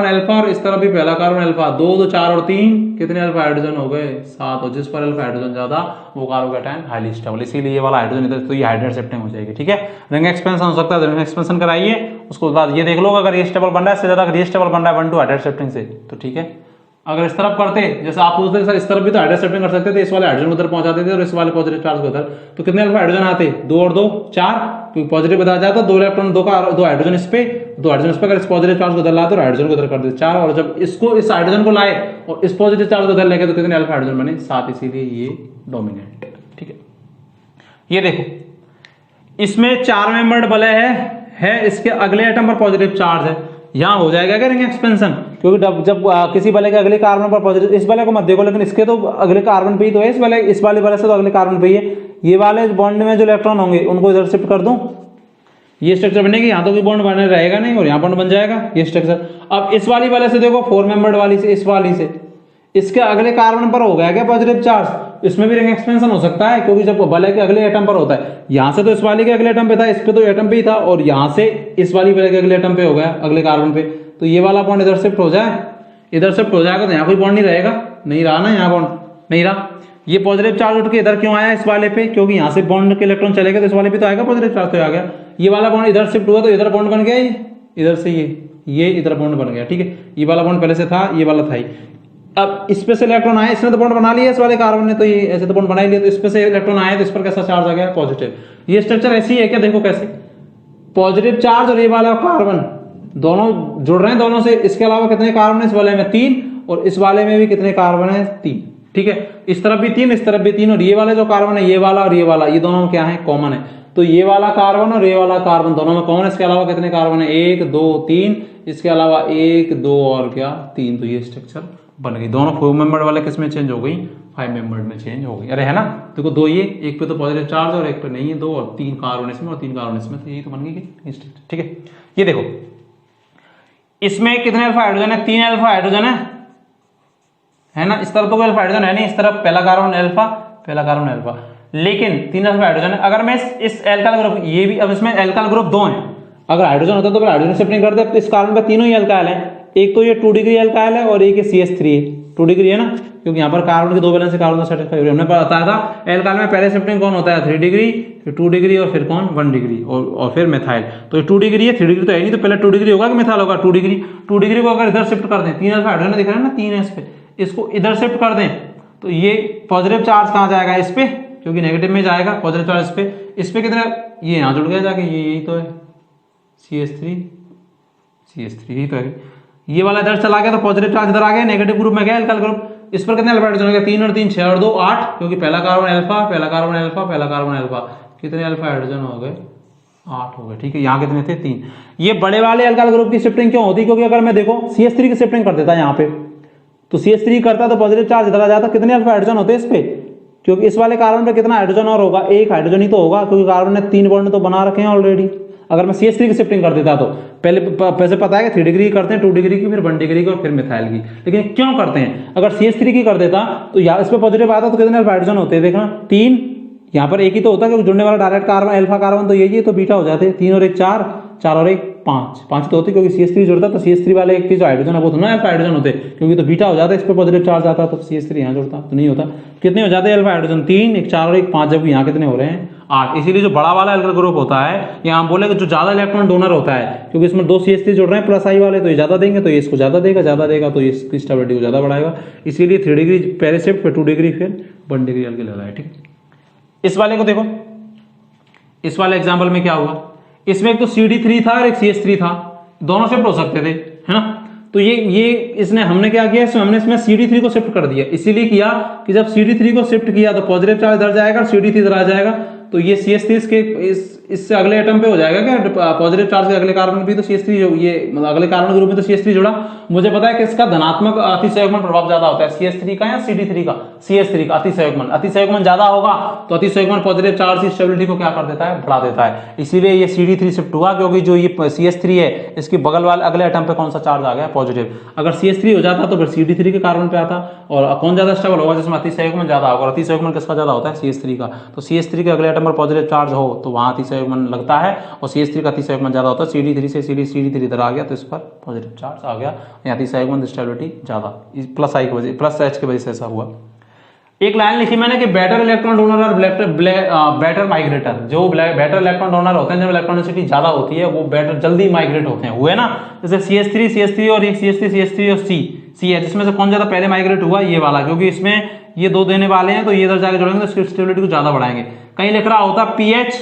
अल्फा और इस तरफ भी पहला कार्बन अल्फा, 2 2 4 और 3, कितने अल्फा हाइड्रोजन हो गए, 7, और जिस पर अल्फा हाइड्रोजन ज्यादा वो कार्बोकैटायन हाईली स्टेबल, इसीलिए ये वाला हाइड्रोजन इधर, तो ये हाइड्राइड शिफ्टिंग हो जाएगी, ठीक है। रिंग एक्सपेंशन हो सकता है, रिंग एक्सपेंशन कराइए, उसको बाद ये देख लो अगर ये स्टेबल बन रहा है, इससे ज्यादा अगर ये स्टेबल बन रहा है 1 2 हाइड्राइड शिफ्टिंग से, तो ठीक है। अगर इस तरफ करते, जैसे आप पूछते सर इस तरफ भी तो हाइड्राइड शिफ्टिंग कर सकते थे, इस वाले हाइड्रोजन उधर पहुंचाते थे और इस वाले पॉजिटिव चार्ज को उधर, तो कितने अल्फा हाइड्रोजन आते, 2 और 2 4, क्योंकि पॉजिटिव बता जाता, 2 इलेक्ट्रॉन 2 हाइड्रोजन इस पे, 2 हाइड्रोजन इस पे, अगर इस पॉजिटिव चार्ज को उधर लाए तो हाइड्रोजन को उधर कर देते 4, और जब इसको इस हाइड्रोजन को लाए और इस पॉजिटिव चार्ज को उधर लेके तो कितने अल्फा हाइड्रोजन बने, 7, इसीलिए ये डोमिनेंट, ठीक है। ये देखो इसमें 4 मेंबर्ड वलय है, इसके अगले एटम पर पॉजिटिव चार्ज है, यहाँ हो जाएगा क्या रिंग एक्सपेंशन, क्योंकि जब किसी वलय के अगले कार्बन पर पॉजिटिव, इस वलय को मत देखो, लेकिन इसके तो अगले कार्बन पे ही तो है, इस वाले वलय से तो अगले कार्बन पे ही है, ये वाले बॉन्ड में जो इलेक्ट्रॉन होंगे उनको इधर शिफ्ट कर दूं, ये स्ट्रक्चर बनेगी, यहाँ तो कोई बॉन्ड बने रहेगा नहीं और यहाँ बॉन्ड बन जाएगा ये स्ट्रक्चर। अब इस वाली वलय से देखो 4 मेंबर्ड वाली से, इस वाली से इसके अगले कार्बन पर हो गया क्या पॉजिटिव चार्ज, इसमें भी रिंग एक्सपेंशन हो सकता है, क्योंकि जब वलय के अगले एटम पर होता है, यहां से तो इस वाली के अगले एटम पे था, इस पे तो एटम पे ही था, और यहां से इस वाली वलय के अगले एटम पे हो गया, अगले कार्बन पे, तो ये वाला बॉन्ड इधर शिफ्ट हो जाए, इधर शिफ्ट हो जाएगा तो यहाँ कोई बॉन्ड नहीं रहेगा, नहीं रहा ना, यहाँ बॉन्ड नहीं रहा, ये पॉजिटिव चार्ज उठ के इधर क्यों आया इस वाले पे, क्योंकि यहाँ से बॉन्ड के इलेक्ट्रॉन चले गए तो इस वाले पे तो आएगा पॉजिटिव चार्ज, तो आ गया, ये वाला बॉन्ड इधर शिफ्ट हुआ तो इधर बॉन्ड बन गया, इधर से ये इधर बॉन्ड बन गया, ठीक है, ये वाला बॉन्ड पहले से था, ये वाला था ही। अब इस पे से इलेक्ट्रॉन आए, इसने तो बॉन्ड बना लिया इस वाले कार्बन ने, तो ये ऐसे तो बॉन्ड बना ही लिया, तो इस पे से इलेक्ट्रॉन आए तो इस पर कैसा चार्ज आ गया पॉजिटिव। ये स्ट्रक्चर ऐसी है क्या, देखो कैसे पॉजिटिव चार्ज और ये वाला कार्बन दोनों जुड़ रहे हैं दोनों से, इसके अलावा कितने कार्बन है इस वाले में 3, और इस वाले में भी कितने कार्बन है 3, ठीक है, इस तरफ भी 3 इस तरफ भी 3, और ये वाले जो कार्बन है ये वाला और ये वाला, ये दोनों क्या है कॉमन है, तो ये वाला कार्बन और ये वाला कार्बन दोनों में कॉमन है, इसके अलावा कितने कार्बन है 1 2 3, इसके अलावा 1 2 और क्या 3, तो ये स्ट्रक्चर बन गई। दोनों 4 मेंबर्ड वाले किस में चेंज हो गई, 5 मेंबर्ड में चेंज हो गई, अरे है ना, देखो 2 ये, एक पे तो पॉजिटिव चार्ज और एक पे नहीं है 2, और 3 कार्बन इसमें और 3 कार्बन इसमें, तो यही तो बन गई स्ट्रक्चर, ठीक है। ये देखो इसमें कितने अल्फा हाइड्रोजन है, 3 अल्फा हाइड्रोजन है ना, इस तरफ तो कोई अल्फा हाइड्रोजन है नहीं, इस तरफ पहला कार्बन अल्फा, लेकिन 3 अल्फा हाइड्रोजन है। अगर मैं इस एल्काइल ग्रुप, ये भी, अब इसमें एल्काइल ग्रुप 2 है, अगर हाइड्रोजन होता तो फिर हाइड्रोजन शिफ्टिंग करते, तो इस कार्बन पे तीनों ही एल्काइल है, एक तो ये 2 डिग्री एल्काइल है और एक ये CH3 है, 2 डिग्री है ना, क्योंकि यहाँ पर कार्बन के 2 वैलेंस से कार्बन सेटिस्फाई हो रही है। हमने बताया था एल्काइल में पहले शिफ्टिंग कौन होता है, 3 डिग्री, फिर 2 डिग्री और फिर कौन 1 डिग्री और फिर मिथाइल। तो ये 2 डिग्री है, 3 डिग्री तो है नहीं, तो पहले 2 डिग्री होगा कि मिथाइल होगा, 2 डिग्री। 2 डिग्री को अगर इधर शिफ्ट कर दें, 3 अल्फा हाइड्रोजन दिख रहा है ना, 3 है इस पे, इसको इधर शिफ्ट कर दें तो ये पॉजिटिव चार्ज कहाँ जाएगा, इस पे, क्योंकि नेगेटिव में जाएगा पॉजिटिव चार्ज इस पे कितना, ये यहाँ जुड़ गया जाके, ये यही तो है CH3 ही तो है, ये वाला इधर चला गया तो पॉजिटिव चार्ज इधर आ गया, नेगेटिव ग्रुप में गया एल्काइल ग्रुप। इस पर कितने अल्फा हाइड्रोजन हो गया, 3 और 3 6 और 2 8, क्योंकि पहला कार्बन अल्फा, पहला कार्बन अल्फा, पहला कार्बन अल्फा, कितने अल्फा हाइड्रोजन हो गए, 8 हो गए, ठीक है। यहाँ कितने थे, 3। ये बड़े वाले एल्काइल ग्रुप की शिफ्टिंग क्यों होती है, क्योंकि अगर मैं देखो CH3 की शिफ्टिंग कर देता यहाँ पे, तो CH3 करता तो पॉजिटिव चार्ज इधर आ जाता, कितने अल्फा हाइड्रोजन होते हैं इस पे, क्योंकि इस वाले कार्बन पे कितना हाइड्रोजन और होगा, एक हाइड्रोजन ही तो होगा, क्योंकि कार्बन ने 3 बॉन्ड तो बना रखे हैं ऑलरेडी। अगर मैं CH3 की शिफ्टिंग कर देता तो पहले पता है कि 3 डिग्री करते हैं, 2 डिग्री की, फिर 1 डिग्री की और फिर मिथाइल की, लेकिन क्यों करते हैं, अगर CH3 की कर देता तो यहाँ इस पे पॉजिटिव आता तो कितने अल्फा हाइड्रोजन होते हैं, देखना 3, यहाँ पर एक ही तो होता, क्योंकि जुड़ने वाला डायरेक्ट कार्बन अल्फा कार्बन तो यही है, तो बीटा हो जाते, 3 और 1 4, 4 और 1 5 तो होते, क्योंकि CH3 जुड़ता तो CH3 वाले एक जो हाइड्रोजन है वो तो ना अल्फा हाइड्रोजन होते, क्योंकि तो बीटा हो जाता है, इस पे पॉजिटिव चार्ज आता तो CH3 यहाँ जुड़ता तो नहीं होता। कितने हो जाते हैं अल्फा हाइड्रोजन, 3, 1 4 और 1 5, जबकि यहाँ कितने हो रहे हैं 8। इसीलिए जो बड़ा वाला एल्काइल ग्रुप होता है, यहाँ हम बोले कि जो ज्यादा इलेक्ट्रॉन डोनर होता है, क्योंकि इसमें 2 CH3 जुड़ रहे हैं प्लस आई वाले, तो ये ज्यादा देंगे तो ये इसको ज्यादा देगा तो ये इसकी स्टेबिलिटी को ज्यादा बढ़ाएगा, इसीलिए 3 डिग्री पहले शिफ्ट, फिर 2 डिग्री, फिर 1 डिग्री एल्काइल लगाए, ठीक। इस वाले को देखो, इस वाले एग्जाम्पल में क्या हुआ, इसमें एक तो CD3 था और एक CH3 था, दोनों शिफ्ट हो सकते थे, है ना। तो ये इसने हमने क्या किया, हमने इसमें CD3 को शिफ्ट कर दिया, इसीलिए किया कि जब CD3 को शिफ्ट किया तो पॉजिटिव चार्ज इधर जाएगा और CD3 इधर आ जाएगा, तो ये CH3 के इससे अगले एटम पे हो जाएगा क्या, पॉजिटिव चार्ज के अगले कार्बन भी तो CH3 ये मतलब अगले कार्बन ग्रुप में तो CH3 जुड़ा। मुझे पता है कि इसका धनात्मक अतिसंयोगमन प्रभाव ज्यादा होता है, CH3 का या CD3 का, CH3 का अतिसंयोगमन ज्यादा होगा, तो अतिसंयोगमन पॉजिटिव चार्ज की स्टेबिलिटी को क्या कर देता है, बढ़ा देता है, इसीलिए ये CD3 शिफ्ट हुआ, क्योंकि जो ये CH3 है इसके बगल वाले अगले एटम पे कौन सा चार्ज आ गया, पॉजिटिव। अगर CH3 हो जाता तो फिर CD3 के कार्बन पे आता, और कौन ज्यादा स्टेबल होगा, जिसमें अतिसंयोगमन ज्यादा होगा, अतिसंयोगमन किसका ज्यादा होता है, CH3 का, तो CH3 के अगले एटम पर पॉजिटिव चार्ज हो तो वहां अतिसंयोगमन लगता है, और CH3 का अतिसंयोगमन ज्यादा होता है, CD3 से CD3 इधर आ गया तो इस पर पॉजिटिव चार्ज आ गया, अतिसंयोगमन स्टेबिलिटी ज्यादा, प्लस आई की वजह, प्लस H की वजह से ऐसा हुआ। एक लाइन लिखी मैंने कि बेटर इलेक्ट्रॉन डोनर और बेटर माइग्रेटर, जो बेटर इलेक्ट्रॉन डोनर होते हैं, जब इलेक्ट्रॉनिसिटी ज्यादा होती है वो बेटर जल्दी माइग्रेट होते हैं, हुए ना, जैसे CH3 और एक CH3 और C है, जिसमें से कौन ज्यादा पहले माइग्रेट हुआ, ये वाला, क्योंकि इसमें ये 2 देने वाले हैं तो ये इधर जाके जुड़ेंगे तो इसकी स्टेबिलिटी को ज्यादा बढ़ाएंगे। कहीं लिख रहा होता PH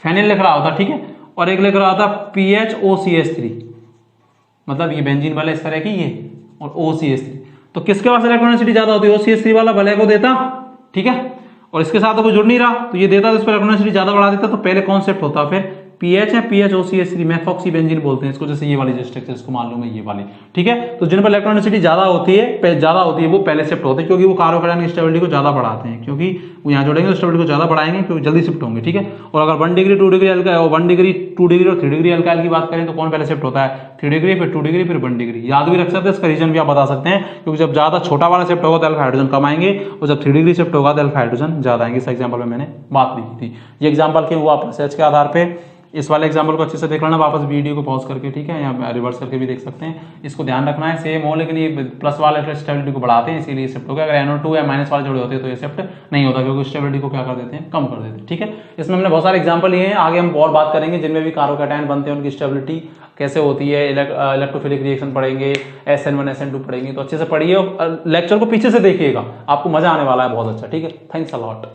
फेनिल लिख रहा होता, ठीक है, और एक लिख रहा होता PHOCH3, मतलब ये बेंजीन वाले इस तरह की, ये और OCH3, तो किसके पास इलेक्ट्रॉनिसिटी ज्यादा होती है, OCH3 वाला भले को देता, ठीक है, और इसके साथ तो कोई जुड़ नहीं रहा तो ये देता, तो इस पर इलेक्ट्रॉनिसिटी ज्यादा बढ़ा देता, तो पहले कॉन्सेप्ट होता, फिर PH है, PHOCH3 मेथॉक्सी बेंजीन बोलते हैं इसको, जैसे ये वाली जो स्ट्रक्चर इसको मान लूंगा ये वाली, ठीक है। तो जिन पर इलेक्ट्रॉनिसिटी ज्यादा होती है वो पहले शिफ्ट होते हैं, क्योंकि वो कार्बोकेटायन की स्टेबिलिटी को ज्यादा बढ़ाते हैं, क्योंकि वो यहाँ जुड़ेंगे तो स्टेबिलिटी को ज्यादा बढ़ाएंगे, क्योंकि जल्दी शिफ्ट होंगे, ठीक है। और अगर 1 degree 2 degree alkyl, 1 degree 2 degree और 3 डिग्री अल्काइल की बात करें तो कौन पहले शिफ्ट होता है, 3 डिग्री, फिर 2 डिग्री, फिर 1 डिग्री। याद भी रख सकते हैं, इसका रीजन भी आप बता सकते हैं, क्योंकि जब ज्यादा छोटा वाला शिफ्ट होगा तो अल्फा हाइड्रोजन कम आएंगे, और जब 3 डिग्री शिफ्ट होगा तो अल्फा हाइड्रोजन ज्यादा आएंगे। इस एग्जाम्पल में मैंने बात लिखी थी, ये एग्जाम्पल क्यों हुआ, प्लस H के आधार पे। इस वाले एग्जाम्पल को अच्छे से देख लेना, वापस वीडियो को पॉज करके, ठीक है, या रिवर्स करके भी देख सकते हैं, इसको ध्यान रखना है, सेम हो, लेकिन ये प्लस वाले स्टेबिलिटी को बढ़ाते हैं, इसीलिए शिफ्ट हो गया। अगर NO2 या माइनस वाले जुड़े होते हैं तो ये शिफ्ट नहीं होता, क्योंकि स्टेबिलिटी को क्या कर देते हैं, कम कर देते हैं, ठीक है। इसमें हमने बहुत सारे एग्जाम्पल लिए हैं, आगे हम और बात करेंगे जिनमें भी कार्बोकैटायन बनते हैं उनकी स्टेबिलिटी कैसे होती है, इलेक्ट्रोफिलिक रिएक्शन पढ़ेंगे, SN1 SN2 पढ़ेंगे, तो अच्छे से पढ़िए और लेक्चर को पीछे से देखिएगा, आपको मजा आने वाला है बहुत अच्छा, ठीक है। Thanks a lot.